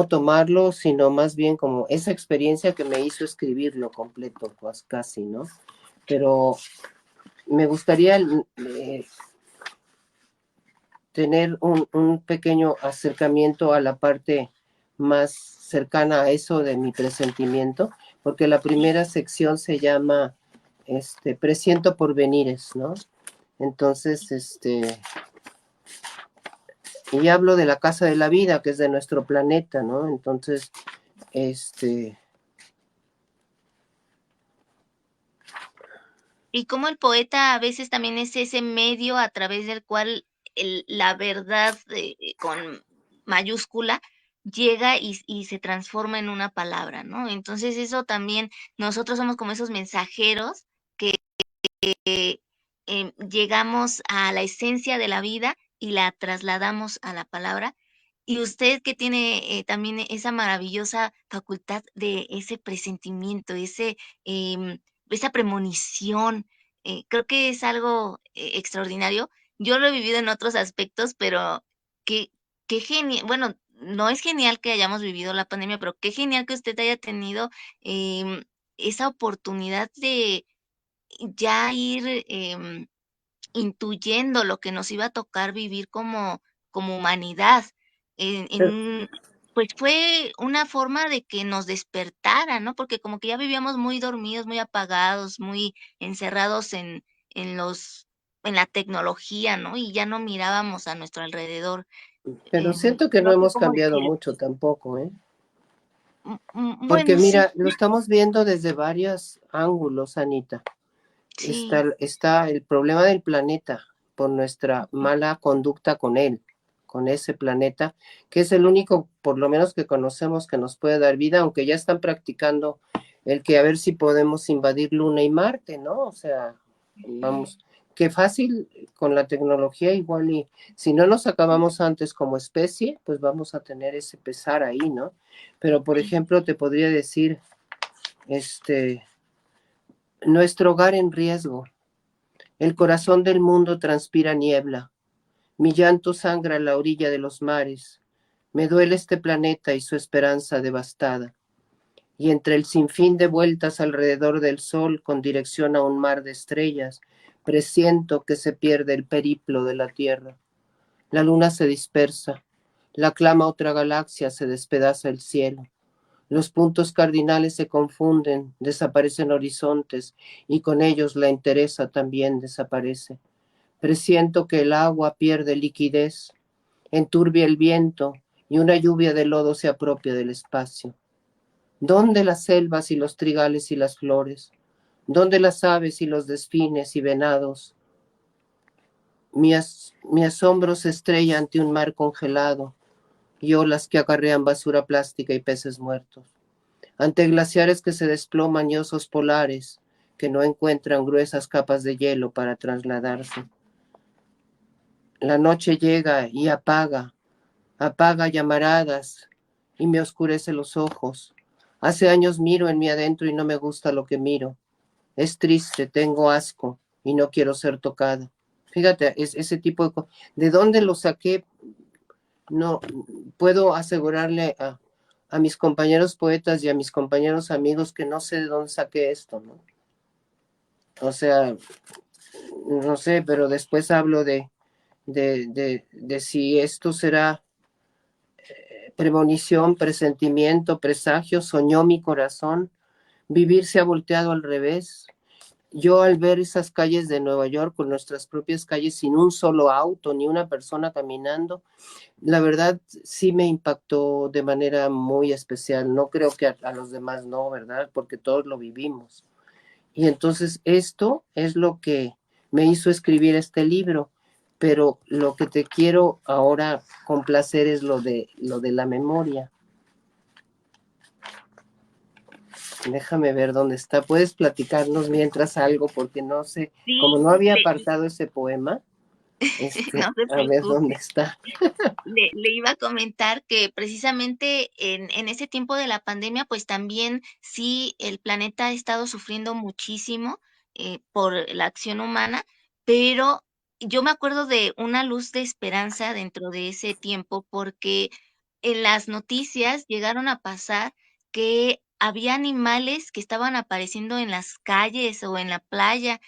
tomarlo, sino más bien como esa experiencia que me hizo escribirlo completo, pues casi, ¿no? Pero me gustaría tener un pequeño acercamiento a la parte más cercana a eso de mi presentimiento, porque la primera sección se llama Presiento porvenires, ¿no? Entonces, y hablo de la casa de la vida, que es de nuestro planeta, ¿no? Entonces, este, Y como el poeta a veces también es ese medio a través del cual la verdad con mayúscula llega y se transforma en una palabra, ¿no? Entonces eso también, nosotros somos como esos mensajeros llegamos a la esencia de la vida y la trasladamos a la palabra. Y usted que tiene también esa maravillosa facultad de ese presentimiento, esa premonición, creo que es algo extraordinario. Yo lo he vivido en otros aspectos, pero qué genial, bueno, no es genial que hayamos vivido la pandemia, pero qué genial que usted haya tenido esa oportunidad de ya ir intuyendo lo que nos iba a tocar vivir como humanidad. pero, Pues fue una forma de que nos despertara, ¿no? Porque como que ya vivíamos muy dormidos, muy apagados, muy encerrados en en la tecnología, ¿no? Y ya no mirábamos a nuestro alrededor. pero siento que no No sé hemos cómo cambiado decir. mucho tampoco, ¿eh? Porque Bueno, sí, mira, lo estamos viendo desde varios ángulos, Anita. sí. Está el problema del planeta por nuestra mala conducta con él, con ese planeta, que es el único, por lo menos que conocemos, que nos puede dar vida, aunque ya están practicando el que a ver si podemos invadir Luna y Marte, ¿no? O sea, Ujú. vamos, qué fácil con la tecnología igual y si no nos acabamos antes como especie, pues vamos a tener ese pesar ahí, ¿no? Pero, por Sí. ejemplo, te podría decir, nuestro hogar en riesgo. El corazón del mundo transpira niebla. Mi llanto sangra a la orilla de los mares. Me duele este planeta y su esperanza devastada. Y entre el sinfín de vueltas alrededor del sol con dirección a un mar de estrellas, presiento que se pierde el periplo de la Tierra. La luna se dispersa, la clama otra galaxia, se despedaza el cielo. Los puntos cardinales se confunden, desaparecen horizontes y con ellos la entereza también desaparece. Presiento que el agua pierde liquidez, enturbia el viento y una lluvia de lodo se apropia del espacio. ¿Dónde las selvas y los trigales y las flores? ¿Dónde las aves y los delfines y venados? Mi asombro se estrella ante un mar congelado y olas que acarrean basura plástica y peces muertos. Ante glaciares que se desploman y osos polares que no encuentran gruesas capas de hielo para trasladarse. La noche llega y apaga llamaradas y me oscurece los ojos. Hace años miro en mí adentro y no me gusta lo que miro. Es triste, tengo asco y no quiero ser tocada. Fíjate, es ese tipo de cosas. ¿De dónde lo saqué? No puedo asegurarle a mis compañeros poetas y a mis compañeros amigos que no sé de dónde saqué esto, ¿no? O sea, no sé, pero después hablo de si esto será premonición, presentimiento, presagio, soñó mi corazón, vivir se ha volteado al revés. Yo al ver esas calles de Nueva York con nuestras propias calles sin un solo auto ni una persona caminando, la verdad sí me impactó de manera muy especial. No creo que a los demás no, ¿verdad? Porque todos lo vivimos. Y entonces esto es lo que me hizo escribir este libro, pero lo que te quiero ahora complacer es lo de la memoria. Déjame ver dónde está. ¿Puedes platicarnos mientras algo? Porque no sé, como Sí, no había apartado ese poema, no se a ver dónde preocupe. está. Le iba a comentar que precisamente en ese tiempo de la pandemia, pues también sí, el planeta ha estado sufriendo muchísimo por la acción humana, pero yo me acuerdo de una luz de esperanza dentro de ese tiempo porque en las noticias llegaron a pasar que había animales que estaban apareciendo en las calles o en la playa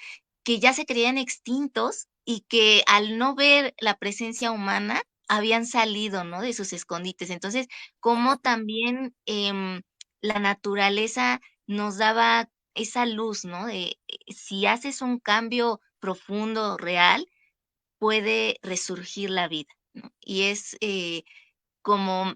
que ya se creían extintos y que al no ver la presencia humana habían salido, ¿no? De sus escondites. Entonces, como también la naturaleza nos daba esa luz, ¿no? De si haces un cambio profundo, real, puede resurgir la vida, ¿no? Y es como,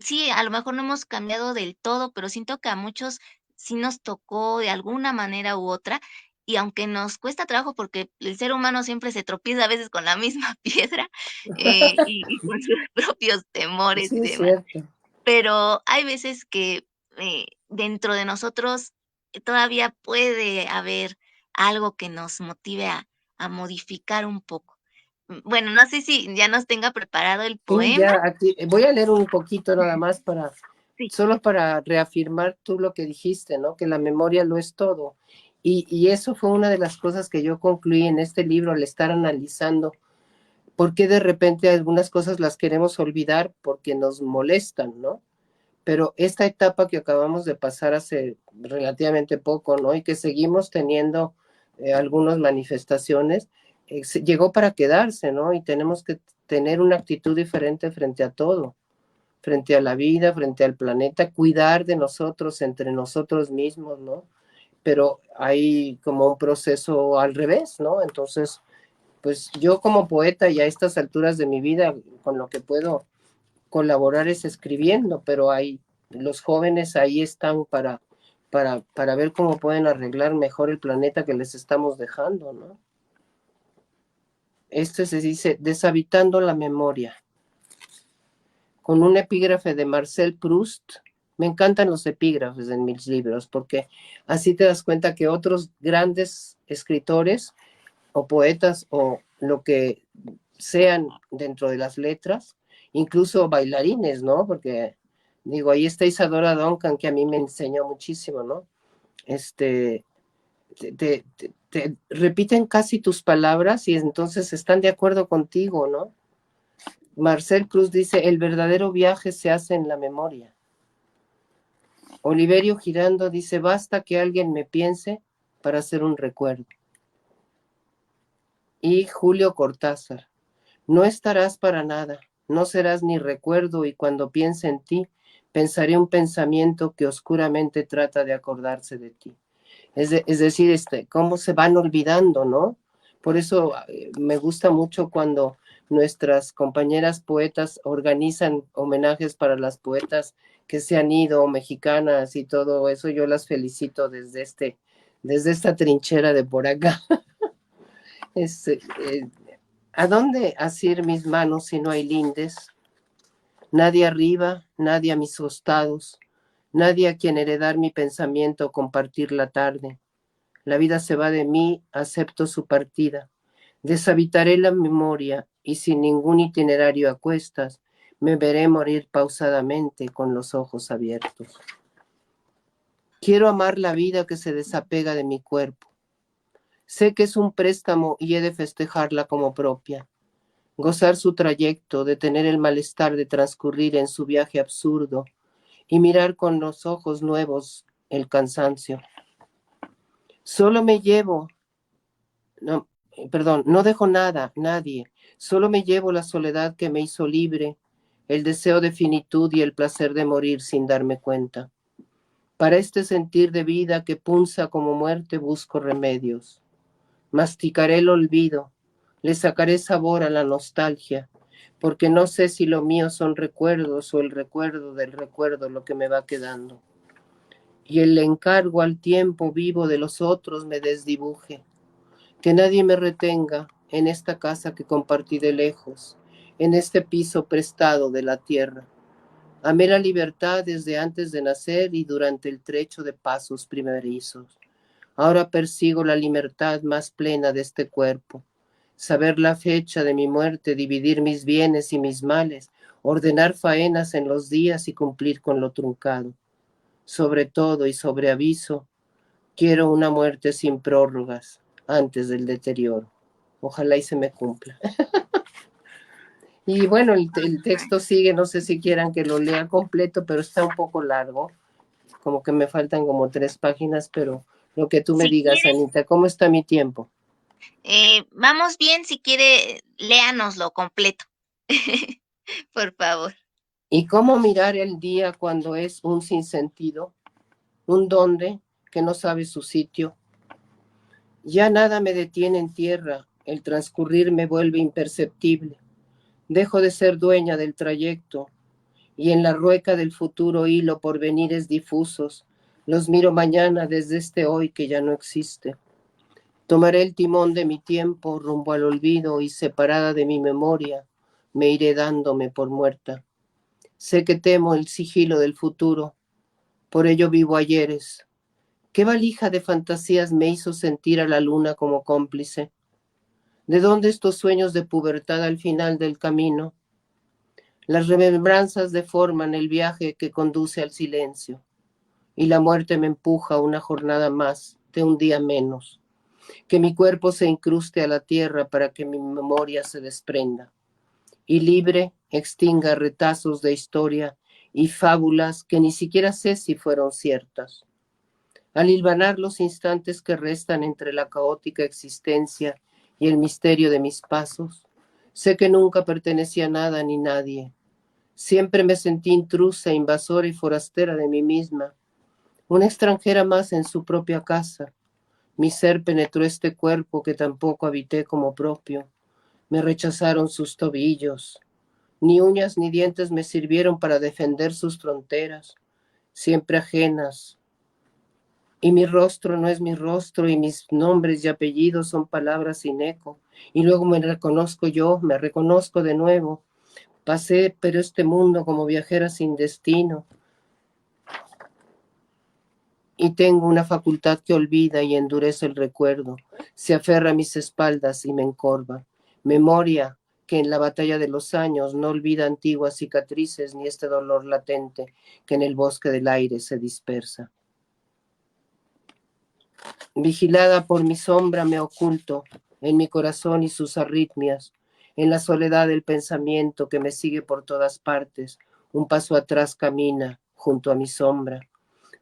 sí, a lo mejor no hemos cambiado del todo, pero siento que a muchos sí nos tocó de alguna manera u otra, y aunque nos cuesta trabajo, porque el ser humano siempre se tropieza a veces con la misma piedra, y con sus propios temores Sí, y es demás, cierto. pero hay veces que dentro de nosotros todavía puede haber algo que nos motive a modificar un poco. Bueno, no sé si ya nos tenga preparado el Sí, poema. ya aquí voy a leer un poquito nada más Sí. solo para reafirmar tú lo que dijiste, ¿no? Que la memoria lo es todo. Y eso fue una de las cosas que yo concluí en este libro al estar analizando por qué de repente algunas cosas las queremos olvidar porque nos molestan, ¿no? Pero esta etapa que acabamos de pasar hace relativamente poco, ¿no? Y que seguimos teniendo algunas manifestaciones, llegó para quedarse, ¿no? Y tenemos que tener una actitud diferente frente a todo, frente a la vida, frente al planeta, cuidar de nosotros, entre nosotros mismos, ¿no? Pero hay como un proceso al revés, ¿no? Entonces, pues yo como poeta y a estas alturas de mi vida, con lo que puedo colaborar es escribiendo, pero hay los jóvenes ahí están para ver cómo pueden arreglar mejor el planeta que les estamos dejando, ¿no? Esto se dice deshabitando la memoria, con un epígrafe de Marcel Proust. Me encantan los epígrafes en mis libros porque así te das cuenta que otros grandes escritores o poetas o lo que sean dentro de las letras, incluso bailarines, ¿no? Porque digo, ahí está Isadora Duncan, que a mí me enseñó muchísimo, ¿no? Este, te te repiten casi tus palabras y entonces están de acuerdo contigo, ¿no? Marcel Cruz dice, el verdadero viaje se hace en la memoria. Oliverio Girando dice, basta que alguien me piense para hacer un recuerdo. Y Julio Cortázar, no estarás para nada, no serás ni recuerdo y cuando piense en ti, pensaré un pensamiento que oscuramente trata de acordarse de ti. Es decir, cómo se van olvidando, ¿no? Por eso me gusta mucho cuando nuestras compañeras poetas organizan homenajes para las poetas que se han ido, mexicanas y todo eso. Yo las felicito desde esta trinchera de por acá. ¿A dónde asir mis manos si no hay lindes? Nadie arriba, nadie a mis costados, nadie a quien heredar mi pensamiento o compartir la tarde. La vida se va de mí, acepto su partida. Deshabitaré la memoria y sin ningún itinerario a cuestas, me veré morir pausadamente con los ojos abiertos. Quiero amar la vida que se desapega de mi cuerpo. Sé que es un préstamo y he de festejarla como propia. Gozar su trayecto, detener el malestar de transcurrir en su viaje absurdo y mirar con los ojos nuevos el cansancio. Solo me llevo, no dejo nada, nadie, solo me llevo la soledad que me hizo libre, el deseo de finitud y el placer de morir sin darme cuenta. Para este sentir de vida que punza como muerte busco remedios. Masticaré el olvido, le sacaré sabor a la nostalgia, porque no sé si lo mío son recuerdos o el recuerdo del recuerdo lo que me va quedando. Y el encargo al tiempo vivo de los otros me desdibuje. Que nadie me retenga en esta casa que compartí de lejos, en este piso prestado de la tierra. Amé la libertad desde antes de nacer y durante el trecho de pasos primerizos. Ahora persigo la libertad más plena de este cuerpo. Saber la fecha de mi muerte, dividir mis bienes y mis males, ordenar faenas en los días y cumplir con lo truncado. Sobre todo y sobre aviso, quiero una muerte sin prórrogas antes del deterioro. Ojalá y se me cumpla. Y bueno, el texto sigue, no sé si quieran que lo lea completo, pero está un poco largo, como que me faltan como 3 páginas, pero lo que tú me Si digas, quiere, Anita, ¿cómo está mi tiempo? vamos bien, si quiere, léanoslo completo. Por favor. ¿Y cómo mirar el día cuando es un sinsentido, un dónde que no sabe su sitio? Ya nada me detiene en tierra, el transcurrir me vuelve imperceptible. Dejo de ser dueña del trayecto y en la rueca del futuro hilo porvenires difusos. Los miro mañana desde este hoy que ya no existe. Tomaré el timón de mi tiempo rumbo al olvido y separada de mi memoria, me iré dándome por muerta. Sé que temo el sigilo del futuro, por ello vivo ayeres. ¿Qué valija de fantasías me hizo sentir a la luna como cómplice? ¿De dónde estos sueños de pubertad al final del camino? Las remembranzas deforman el viaje que conduce al silencio y la muerte me empuja a una jornada más de un día menos. Que mi cuerpo se incruste a la tierra para que mi memoria se desprenda y libre extinga retazos de historia y fábulas que ni siquiera sé si fueron ciertas. Al hilvanar los instantes que restan entre la caótica existencia y el misterio de mis pasos, sé que nunca pertenecía a nada ni nadie. Siempre me sentí intrusa, invasora y forastera de mí misma, una extranjera más en su propia casa. Mi ser penetró este cuerpo que tampoco habité como propio. Me rechazaron sus tobillos. Ni uñas ni dientes me sirvieron para defender sus fronteras, siempre ajenas. Y mi rostro no es mi rostro y mis nombres y apellidos son palabras sin eco. Y luego me reconozco yo, me reconozco de nuevo. Pasé pero este mundo como viajera sin destino y tengo una facultad que olvida y endurece el recuerdo. Se aferra a mis espaldas y me encorva. Memoria que en la batalla de los años no olvida antiguas cicatrices ni este dolor latente que en el bosque del aire se dispersa. Vigilada por mi sombra me oculto en mi corazón y sus arritmias, en la soledad del pensamiento que me sigue por todas partes, un paso atrás camina junto a mi sombra.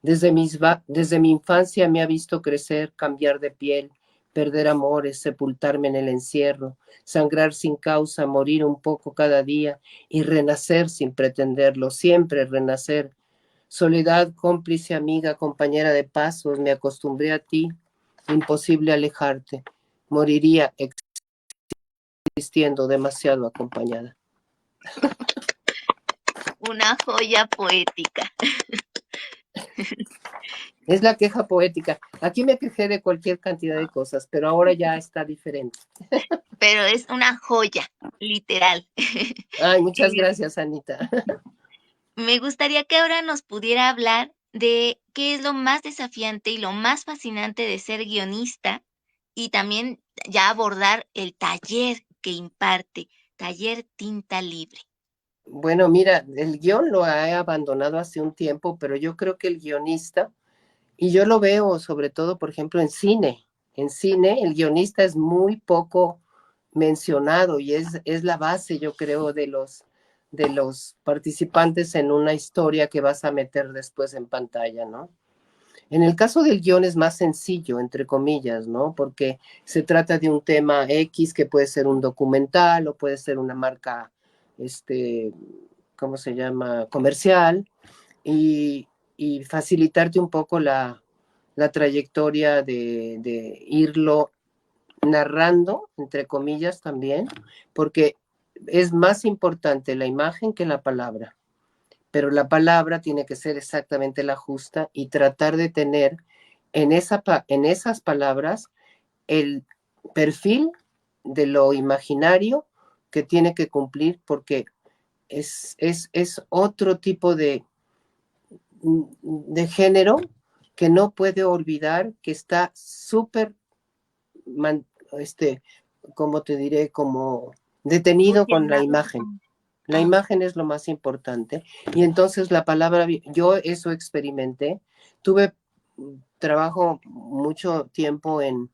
Desde mi infancia me ha visto crecer, cambiar de piel, perder amores, sepultarme en el encierro, sangrar sin causa, morir un poco cada día y renacer sin pretenderlo, siempre renacer. Soledad, cómplice, amiga, compañera de pasos, me acostumbré a ti, imposible alejarte. Moriría existiendo demasiado acompañada. Una joya poética. Es la queja poética. Aquí me quejé de cualquier cantidad de cosas, pero ahora ya está diferente. Pero es una joya, literal. Ay, muchas gracias, Anita. Me gustaría que ahora nos pudiera hablar de qué es lo más desafiante y lo más fascinante de ser guionista y también ya abordar el taller que imparte, Taller Tinta Libre. Bueno, mira, el guión lo he abandonado hace un tiempo, pero yo creo que el guionista, y yo lo veo sobre todo, por ejemplo, en cine el guionista es muy poco mencionado y es la base, yo creo, de los participantes en una historia que vas a meter después en pantalla, ¿no? En el caso del guión es más sencillo, entre comillas, ¿no? Porque se trata de un tema X que puede ser un documental o puede ser una marca, ¿cómo se llama? Comercial y facilitarte un poco la trayectoria de irlo narrando, entre comillas también, porque es más importante la imagen que la palabra, pero la palabra tiene que ser exactamente la justa y tratar de tener en esas palabras el perfil de lo imaginario que tiene que cumplir porque es otro tipo de género que no puede olvidar que está súper, como te diré, como detenido con la Fusionado. imagen. La imagen es lo más importante. Y entonces la palabra, yo eso experimenté. Tuve trabajo mucho tiempo en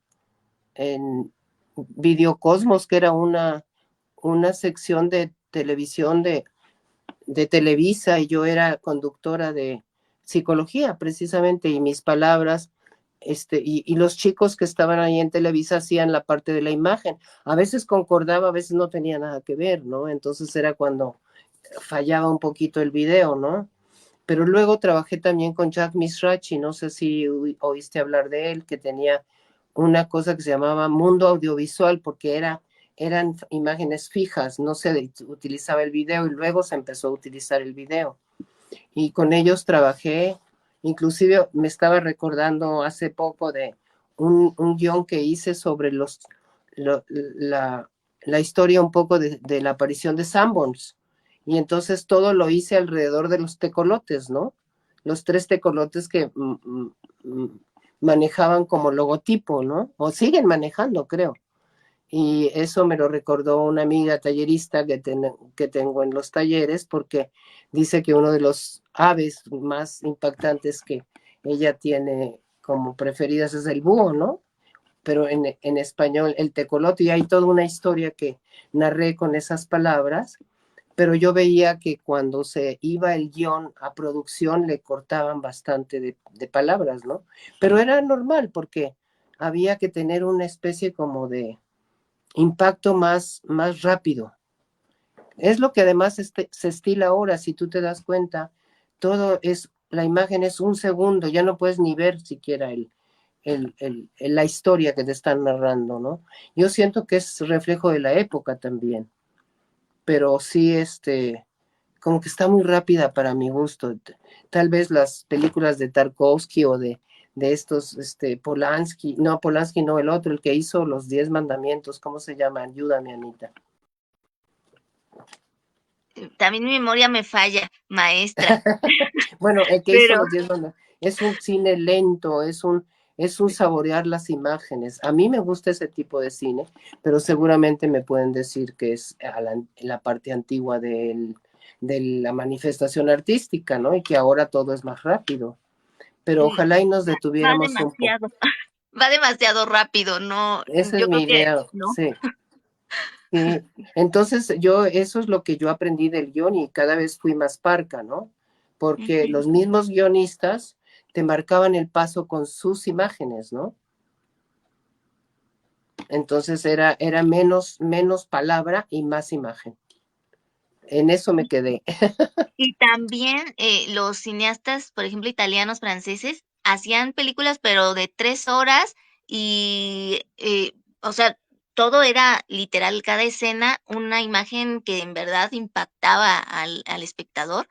Videocosmos, que era una sección de televisión de Televisa, y yo era conductora de psicología precisamente, y mis palabras, y los chicos que estaban ahí en Televisa hacían la parte de la imagen. A veces concordaba, a veces no tenía nada que ver, ¿no? Entonces era cuando fallaba un poquito el video, ¿no? Pero luego trabajé también con Jack Misrachi, no sé si oíste hablar de él, que tenía una cosa que se llamaba Mundo Audiovisual, porque eran imágenes fijas, no se utilizaba el video y luego se empezó a utilizar el video. Y con ellos trabajé, inclusive me estaba recordando hace poco de un guión que hice sobre la historia un poco de la aparición de Sanborns. Y entonces todo lo hice alrededor de los tecolotes, ¿no? Los 3 tecolotes que manejaban como logotipo, ¿no? O siguen manejando, creo. Y eso me lo recordó una amiga tallerista que tengo en los talleres, porque dice que uno de los aves más impactantes que ella tiene como preferidas es el búho, ¿no? Pero en español el tecolote, y hay toda una historia que narré con esas palabras, pero yo veía que cuando se iba el guión a producción le cortaban bastante de palabras, ¿no? Pero era normal porque había que tener una especie como de impacto más rápido. Es lo que además se estila ahora, si tú te das cuenta, todo es, la imagen es un segundo, ya no puedes ni ver siquiera la historia que te están narrando, ¿no? Yo siento que es reflejo de la época también, pero sí, como que está muy rápida para mi gusto. Tal vez las películas de Tarkovsky o de estos, Polanski, no, el otro, el que hizo Los 10 Mandamientos, ¿cómo se llama? Ayúdame, Anita. También mi memoria me falla, maestra. Bueno, el que hizo Pero Los 10 Mandamientos es un cine lento, es un saborear las imágenes. A mí me gusta ese tipo de cine, pero seguramente me pueden decir que es la parte antigua de la manifestación artística, ¿no? Y que ahora todo es más rápido. Pero ojalá y nos va detuviéramos un poco. demasiado. Va demasiado rápido, no, Esa es yo mi creo que idea, no. sí. Sí, entonces eso es lo que yo aprendí del guión y cada vez fui más parca, ¿no? Porque Ujú. los mismos guionistas te marcaban el paso con sus imágenes, ¿no? Entonces era menos palabra y más imagen. En eso me quedé. Y también los cineastas, por ejemplo, italianos, franceses, hacían películas, pero de 3 horas y, o sea, todo era literal, cada escena, una imagen que en verdad impactaba al espectador.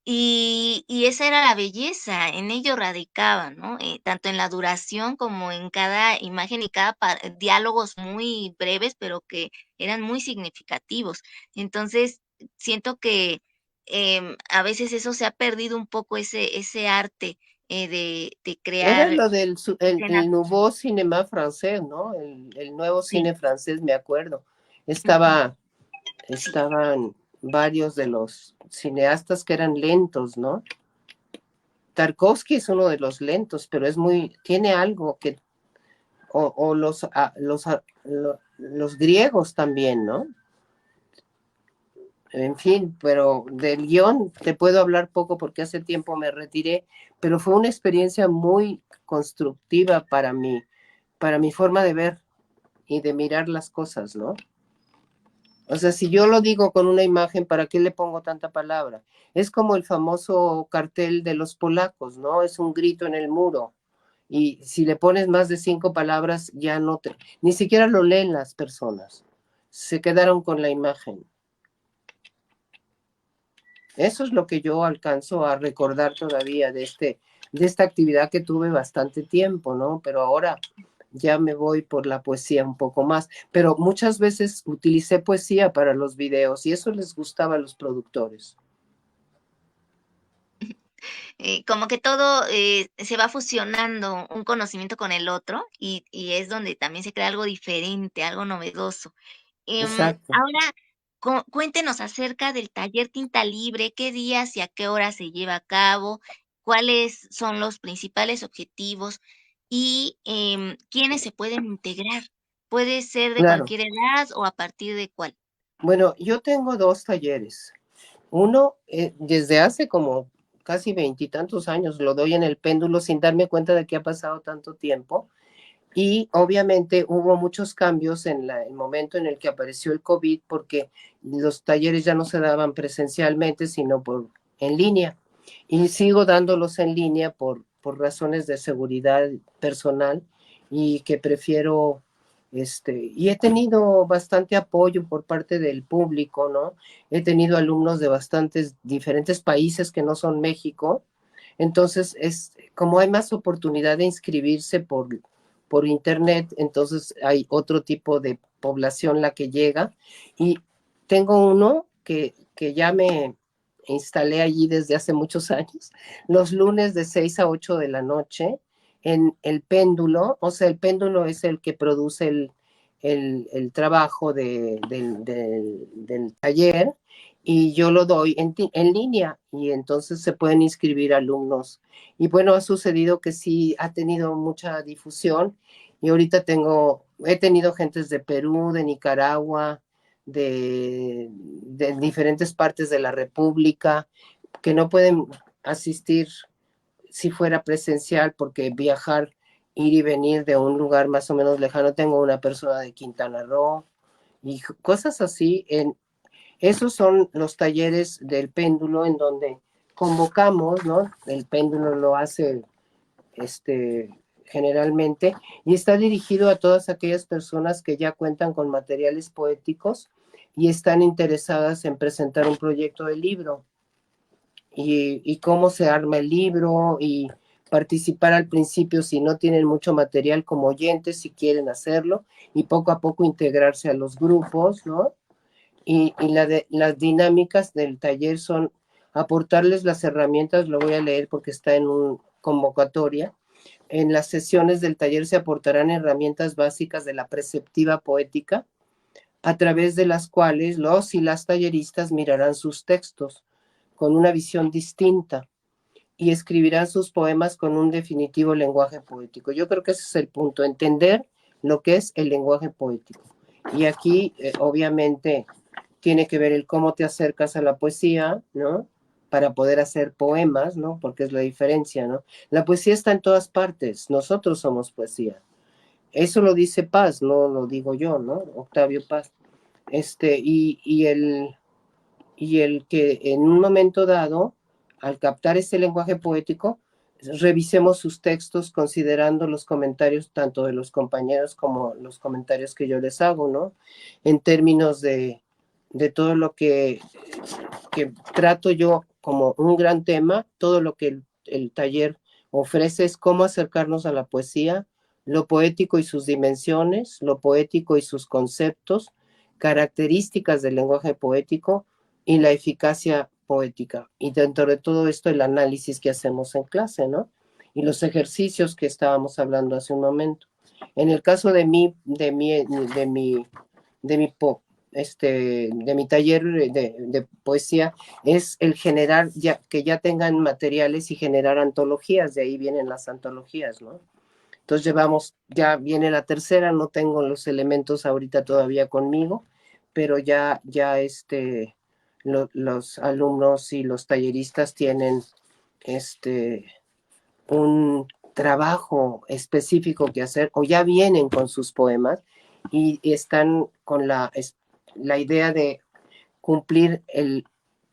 Y esa era la belleza, en ello radicaba, ¿no? Tanto en la duración como en cada imagen y cada diálogos muy breves, pero que eran muy significativos. Entonces, siento que a veces eso se ha perdido un poco ese arte de Era crear lo del escenas. el Nouveau Cinéma francés, ¿no? El nuevo Sí. cine francés, me acuerdo. Ujú. Estaban varios de los cineastas que eran lentos, ¿no? Tarkovsky es uno de los lentos, pero tiene algo que, o los griegos también, ¿no? En fin, pero del guión te puedo hablar poco porque hace tiempo me retiré, pero fue una experiencia muy constructiva para mi forma de ver y de mirar las cosas, ¿no? O sea, si yo lo digo con una imagen, ¿para qué le pongo tanta palabra? Es como el famoso cartel de los polacos, ¿no? Es un grito en el muro. Y si le pones más de 5 palabras, ya no te, ni siquiera lo leen las personas. Se quedaron con la imagen. Eso es lo que yo alcanzo a recordar todavía de esta actividad que tuve bastante tiempo, ¿no? Pero ahora ya me voy por la poesía un poco más. Pero muchas veces utilicé poesía para los videos y eso les gustaba a los productores. Como que todo se va fusionando un conocimiento con el otro y es donde también se crea algo diferente, algo novedoso. Exacto. Ahora, cuéntenos acerca del taller Tinta Libre, qué días y a qué hora se lleva a cabo, cuáles son los principales objetivos y quiénes se pueden integrar. Puede ser de Claro. cualquier edad o a partir de cuál. Bueno, yo tengo 2 talleres. Uno, desde hace como casi 20 y tantos años, lo doy en el péndulo sin darme cuenta de que ha pasado tanto tiempo. Y obviamente hubo muchos cambios en el momento en el que apareció el COVID, porque los talleres ya no se daban presencialmente, sino en línea. Y sigo dándolos en línea por razones de seguridad personal y que prefiero, y he tenido bastante apoyo por parte del público, ¿no? He tenido alumnos de bastantes diferentes países que no son México. Entonces, como hay más oportunidad de inscribirse por internet, entonces hay otro tipo de población la que llega. Y tengo uno que ya me instalé allí desde hace muchos años, los lunes de 6 a 8 de la noche, en el péndulo. O sea, el péndulo es el que produce el trabajo del taller, y yo lo doy en línea y entonces se pueden inscribir alumnos. Y bueno, ha sucedido que sí ha tenido mucha difusión y ahorita he tenido gentes de Perú, de Nicaragua, de diferentes partes de la República que no pueden asistir si fuera presencial porque viajar, ir y venir de un lugar más o menos lejano. Tengo una persona de Quintana Roo y cosas así. Esos son los talleres del péndulo en donde convocamos, ¿no? El péndulo lo hace generalmente, y está dirigido a todas aquellas personas que ya cuentan con materiales poéticos y están interesadas en presentar un proyecto de libro y cómo se arma el libro y participar al principio si no tienen mucho material como oyentes, si quieren hacerlo, y poco a poco integrarse a los grupos, ¿no? Las dinámicas del taller son aportarles las herramientas. Lo voy a leer porque está en una convocatoria. En las sesiones del taller se aportarán herramientas básicas de la preceptiva poética, a través de las cuales los y las talleristas mirarán sus textos con una visión distinta. y escribirán sus poemas con un definitivo lenguaje poético. Yo creo que ese es el punto, entender lo que es el lenguaje poético. Y aquí, obviamente, tiene que ver el cómo te acercas a la poesía, ¿no? Para poder hacer poemas, ¿no? Porque es la diferencia, ¿no? La poesía está en todas partes, nosotros somos poesía. Eso lo dice Paz, no lo digo yo, ¿no? Octavio Paz. Y el que en un momento dado, al captar ese lenguaje poético, revisemos sus textos considerando los comentarios tanto de los compañeros como los comentarios que yo les hago, ¿no? En términos de todo lo que trato yo como un gran tema, todo lo que el taller ofrece es cómo acercarnos a la poesía, lo poético y sus dimensiones, lo poético y sus conceptos, características del lenguaje poético y la eficacia poética. Y dentro de todo esto el análisis que hacemos en clase, ¿no? Y los ejercicios que estábamos hablando hace un momento. En el caso de mi taller de poesía es el generar, que ya tengan materiales y generar antologías, de ahí vienen las antologías, ¿no? Entonces ya viene la tercera, no tengo los elementos ahorita todavía conmigo, pero los alumnos y los talleristas tienen este, un trabajo específico que hacer, o ya vienen con sus poemas y están con la idea de cumplir el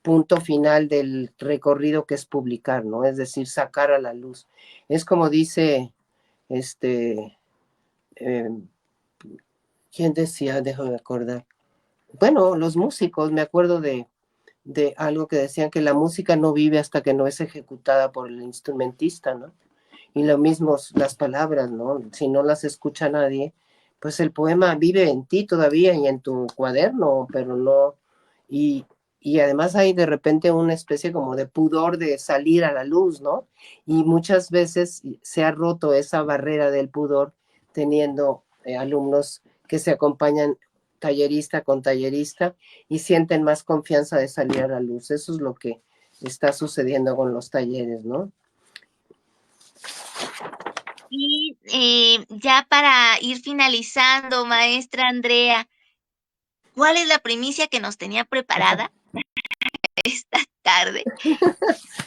punto final del recorrido que es publicar, ¿no? Es decir, sacar a la luz. Es como dice, eh, ¿quién decía? Déjame acordar. Bueno, los músicos, me acuerdo de algo que decían que la música no vive hasta que no es ejecutada por el instrumentista, ¿no? Y lo mismo las palabras, ¿no? Si no las escucha nadie, pues el poema vive en ti todavía y en tu cuaderno, pero no. Y, y además hay de repente una especie como de pudor de salir a la luz, ¿no? Y muchas veces se ha roto esa barrera del pudor teniendo alumnos que se acompañan tallerista con tallerista y sienten más confianza de salir a la luz. Eso es lo que está sucediendo con los talleres, ¿no? Y ya para ir finalizando, maestra Andrea, ¿cuál es la primicia que nos tenía preparada esta tarde?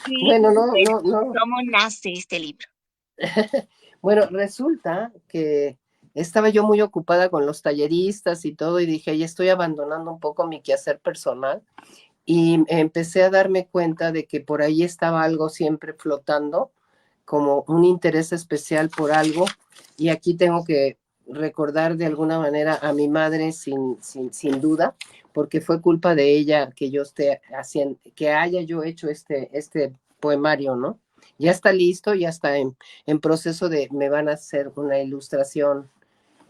Y Bueno, pues, no. ¿cómo nace este libro? Bueno, resulta que estaba yo muy ocupada con los talleristas y todo y dije, ya estoy abandonando un poco mi quehacer personal y empecé a darme cuenta de que por ahí estaba algo siempre flotando, como un interés especial por algo y aquí tengo que recordar de alguna manera a mi madre sin duda, porque fue culpa de ella que yo esté haciendo, que haya yo hecho este poemario, ¿no? Ya está listo, ya está en proceso de, me van a hacer una ilustración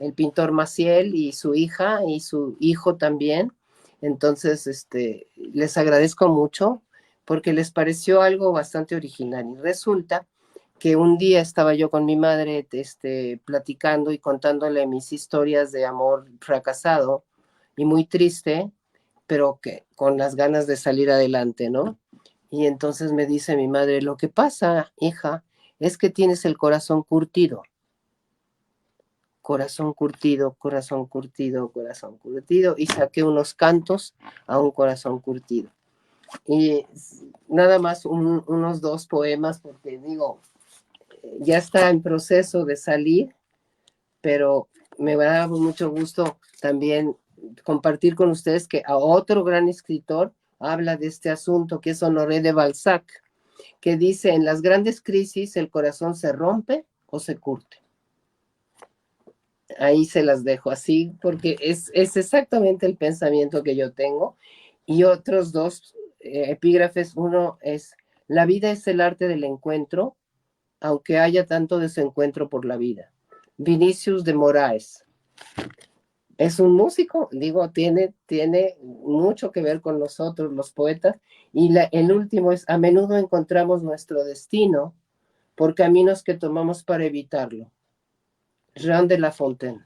el pintor Maciel y su hija y su hijo también. Entonces, les agradezco mucho porque les pareció algo bastante original. Y resulta que un día estaba yo con mi madre platicando y contándole mis historias de amor fracasado y muy triste, pero que con las ganas de salir adelante, ¿no? Y entonces me dice mi madre, lo que pasa, hija, es que tienes el corazón curtido. Corazón curtido, corazón curtido, corazón curtido, y saqué unos cantos a un corazón curtido. Y nada más unos dos poemas, porque digo, ya está en proceso de salir, pero me va a dar mucho gusto también compartir con ustedes que a otro gran escritor habla de este asunto, que es Honoré de Balzac, que dice, en las grandes crisis el corazón se rompe o se curte. Ahí se las dejo así, porque es exactamente el pensamiento que yo tengo. Y otros dos epígrafes, uno es, la vida es el arte del encuentro, aunque haya tanto desencuentro por la vida. Vinicius de Moraes. Es un músico, digo, tiene mucho que ver con nosotros, los poetas. Y el último es, a menudo encontramos nuestro destino por caminos que tomamos para evitarlo. Jean de La Fontaine.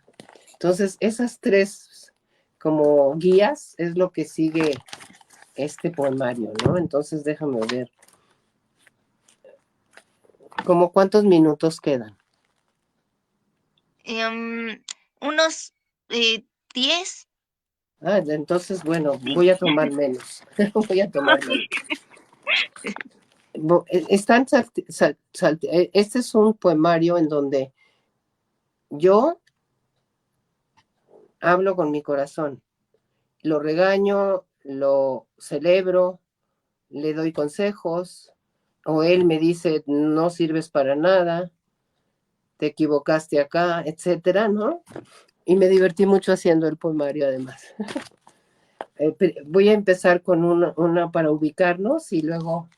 Entonces, esas tres como guías es lo que sigue este poemario, ¿no? Entonces, déjame ver. ¿Cómo cuántos minutos quedan? Unos 10. Ah, entonces, bueno, Sí. voy a tomar menos. Voy a tomar menos. Están este es un poemario en donde yo hablo con mi corazón. Lo regaño, lo celebro, le doy consejos, o él me dice, no sirves para nada, te equivocaste acá, etcétera, ¿no? Y me divertí mucho haciendo el poemario además. Voy a empezar con una para ubicarnos y luego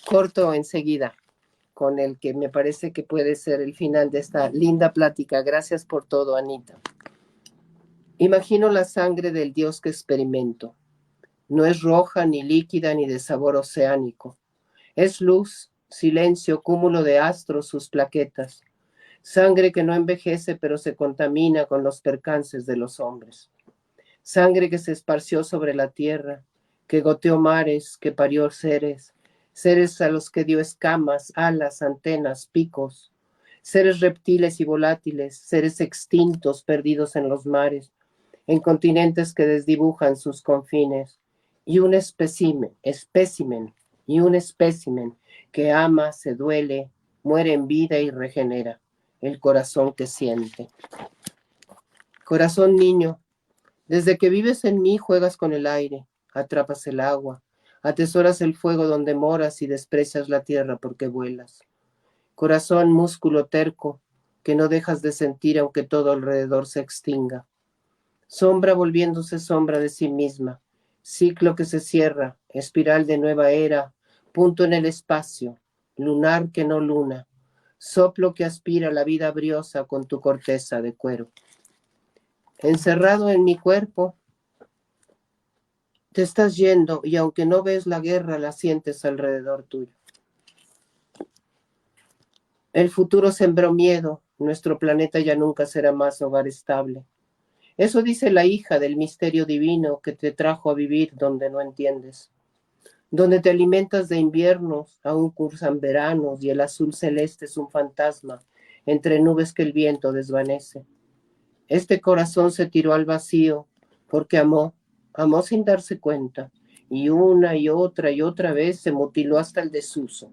corto enseguida con el que me parece que puede ser el final de esta linda plática. Gracias por todo, Anita. Imagino la sangre del Dios que experimento. No es roja, ni líquida, ni de sabor oceánico. Es luz, silencio, cúmulo de astros, sus plaquetas. Sangre que no envejece, pero se contamina con los percances de los hombres. Sangre que se esparció sobre la tierra, que goteó mares, que parió seres, seres a los que dio escamas, alas, antenas, picos, seres reptiles y volátiles, seres extintos perdidos en los mares, en continentes que desdibujan sus confines, y un espécimen, y un espécimen que ama, se duele, muere en vida y regenera, el corazón que siente. Corazón niño, desde que vives en mí juegas con el aire, atrapas el agua, atesoras el fuego donde moras y desprecias la tierra porque vuelas. Corazón músculo terco, que no dejas de sentir aunque todo alrededor se extinga. Sombra volviéndose sombra de sí misma, ciclo que se cierra, espiral de nueva era, punto en el espacio, lunar que no luna, soplo que aspira la vida briosa con tu corteza de cuero. Encerrado en mi cuerpo, te estás yendo y aunque no ves la guerra, la sientes alrededor tuyo. El futuro sembró miedo, nuestro planeta ya nunca será más hogar estable. Eso dice la hija del misterio divino que te trajo a vivir donde no entiendes, donde te alimentas de inviernos, aún cursan veranos y el azul celeste es un fantasma entre nubes que el viento desvanece. Este corazón se tiró al vacío porque amó, amó sin darse cuenta, y otra vez se mutiló hasta el desuso.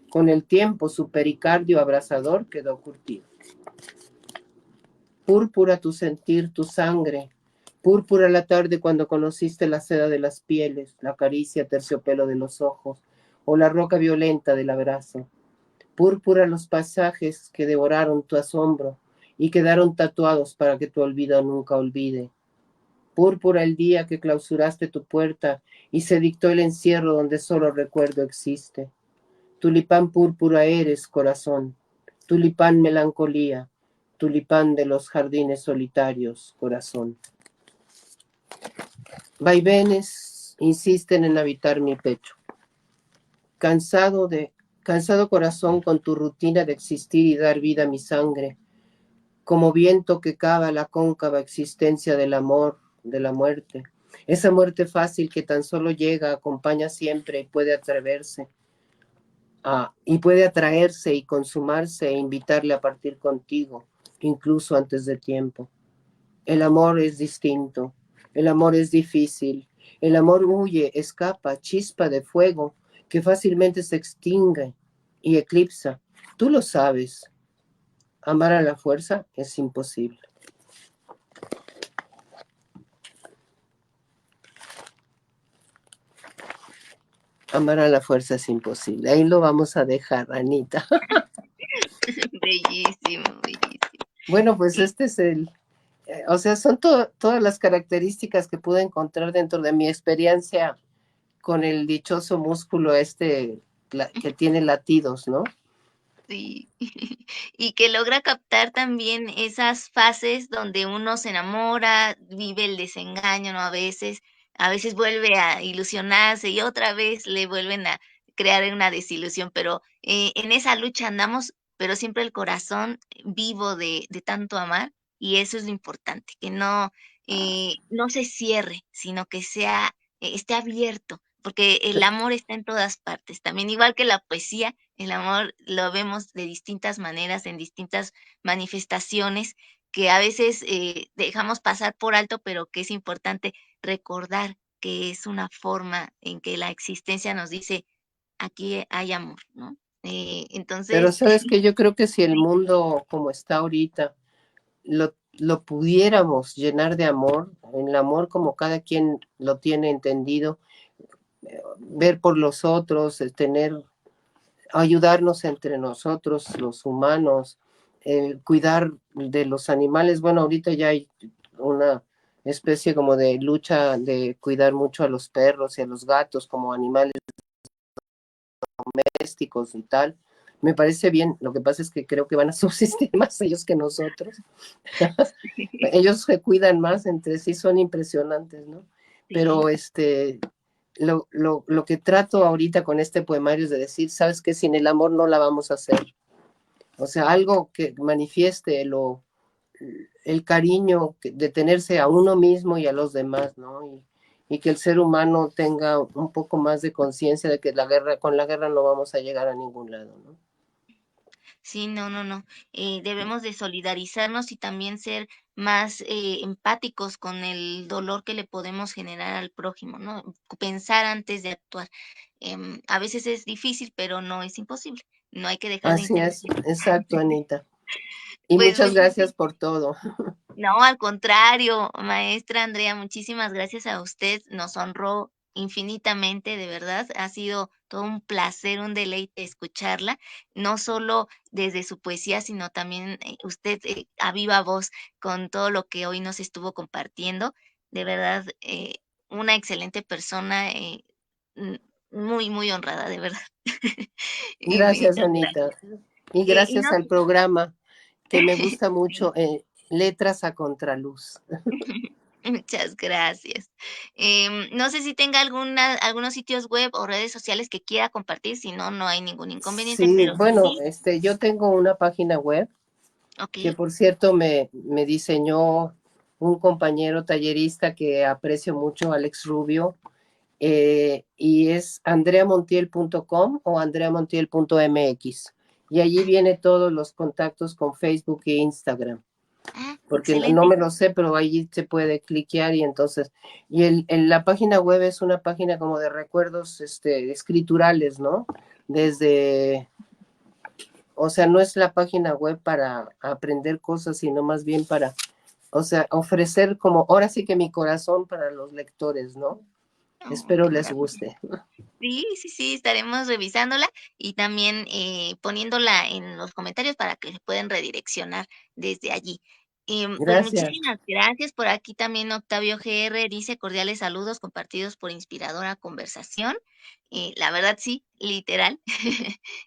Con el tiempo su pericardio abrasador quedó curtido. Púrpura tu sentir, tu sangre, púrpura la tarde cuando conociste la seda de las pieles, la caricia terciopelo de los ojos, o la roca violenta del abrazo. Púrpura los pasajes que devoraron tu asombro y quedaron tatuados para que tu olvido nunca olvide. Púrpura el día que clausuraste tu puerta y se dictó el encierro donde solo recuerdo existe. Tulipán púrpura eres, corazón. Tulipán melancolía. Tulipán de los jardines solitarios, corazón. Vaivenes insisten en habitar mi pecho. Cansado corazón con tu rutina de existir y dar vida a mi sangre, como viento que cava la cóncava existencia del amor, de la muerte. Esa muerte fácil que tan solo llega, acompaña siempre y puede atraerse y consumarse e invitarle a partir contigo, incluso antes de tiempo. El amor es distinto, el amor es difícil, el amor huye, escapa, chispa de fuego que fácilmente se extingue y eclipsa. Tú lo sabes, amar a la fuerza es imposible. Amar a la fuerza es imposible. Ahí lo vamos a dejar, Anita. Bellísimo, bellísimo. Bueno, pues Sí, este es o sea, son todas las características que pude encontrar dentro de mi experiencia con el dichoso músculo que tiene latidos, ¿no? sí. Y que logra captar también esas fases donde uno se enamora, vive el desengaño, ¿no? A veces vuelve a ilusionarse y otra vez le vuelven a crear una desilusión, pero en esa lucha andamos, pero siempre el corazón vivo de tanto amar, y eso es lo importante, que no se cierre, sino que esté abierto, porque el amor está en todas partes, también igual que la poesía El amor lo vemos de distintas maneras, en distintas manifestaciones, que a veces dejamos pasar por alto, pero que es importante recordar que es una forma en que la existencia nos dice, aquí hay amor, ¿no? Pero Entonces, sabes que yo creo que si el sí, mundo como está ahorita lo pudiéramos llenar de amor, el amor como cada quien lo tiene entendido, ver por los otros, tener, ayudarnos entre nosotros, los humanos, cuidar de los animales. Bueno, ahorita ya hay una especie como de lucha de cuidar mucho a los perros y a los gatos como animales domésticos y tal. Me parece bien, lo que pasa es que creo que van a subsistir más ellos que nosotros. Ellos se cuidan más entre sí, son impresionantes, ¿no? sí, Pero lo que trato ahorita con este poemario es de decir, sabes que sin el amor no la vamos a hacer. O sea, algo que manifieste el cariño de tenerse a uno mismo y a los demás, ¿no? Y que el ser humano tenga un poco más de conciencia de que con la guerra no vamos a llegar a ningún lado, ¿no? sí, no, no, no. Debemos de solidarizarnos y también ser más empáticos con el dolor que le podemos generar al prójimo, ¿no? Pensar antes de actuar. A veces es difícil, pero no es imposible. No hay que dejar de Así intentar. es, exacto, Anita. Y Pues muchas muchísimas. gracias por todo. No, al contrario, maestra Andrea, muchísimas gracias a usted. Nos honró infinitamente, de verdad. Ha sido todo un placer, un deleite escucharla, no solo desde su poesía, sino también usted a viva voz con todo lo que hoy nos estuvo compartiendo. De verdad, una excelente persona, mm, muy, muy honrada, de verdad. Gracias, Infinitas Anita. gracias. Y Y no gracias al sé. programa que me gusta Sí. mucho, Letras a Contraluz. Muchas gracias. No sé si tenga algunos sitios web o redes sociales que quiera compartir, si no, no hay ningún inconveniente, Sí, pero bueno, sí, yo tengo una página web ok. que por cierto me diseñó un compañero tallerista que aprecio mucho, Alex Rubio, y es andreamontiel.com o andreamontiel.mx. Y allí viene todos los contactos con Facebook e Instagram, Ah, porque no excelente. me lo sé, pero allí se puede cliquear y entonces, y la página web es una página como de recuerdos escriturales, ¿no? Desde, o sea, no es la página web para aprender cosas, sino más bien para, o sea, ofrecer como, ahora sí que mi corazón para los lectores, ¿no? Oh, Espero qué les maravilla. guste. Sí, sí, sí, estaremos revisándola y también poniéndola en los comentarios para que se puedan redireccionar desde allí. Pues Gracias. muchísimas gracias. Por aquí también Octavio GR dice cordiales saludos compartidos por inspiradora conversación. La verdad sí, literal.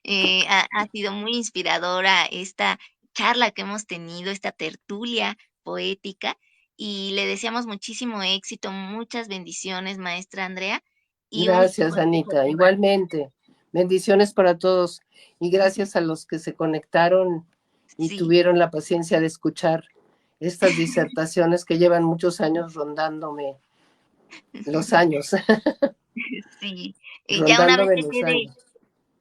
Ha sido muy inspiradora esta charla que hemos tenido, esta tertulia poética y le deseamos muchísimo éxito, muchas bendiciones, maestra Andrea. Y un Gracias, consejo Anita. final. Igualmente. Bendiciones para todos y gracias a los que se conectaron y Sí, tuvieron la paciencia de escuchar estas disertaciones que llevan muchos años rondándome los años, sí. Ya una vez rondándome que los quede, años.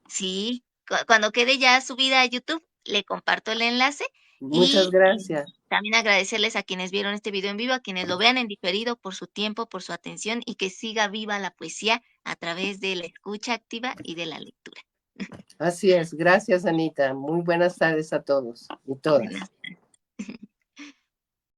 sí, cuando quede ya subida a YouTube, le comparto el enlace Muchas y gracias. también agradecerles a quienes vieron este video en vivo, a quienes lo vean en diferido por su tiempo, por su atención y que siga viva la poesía a través de la escucha activa y de la lectura. Así es. Gracias, Anita. Muy buenas tardes a todos y todas. Buenas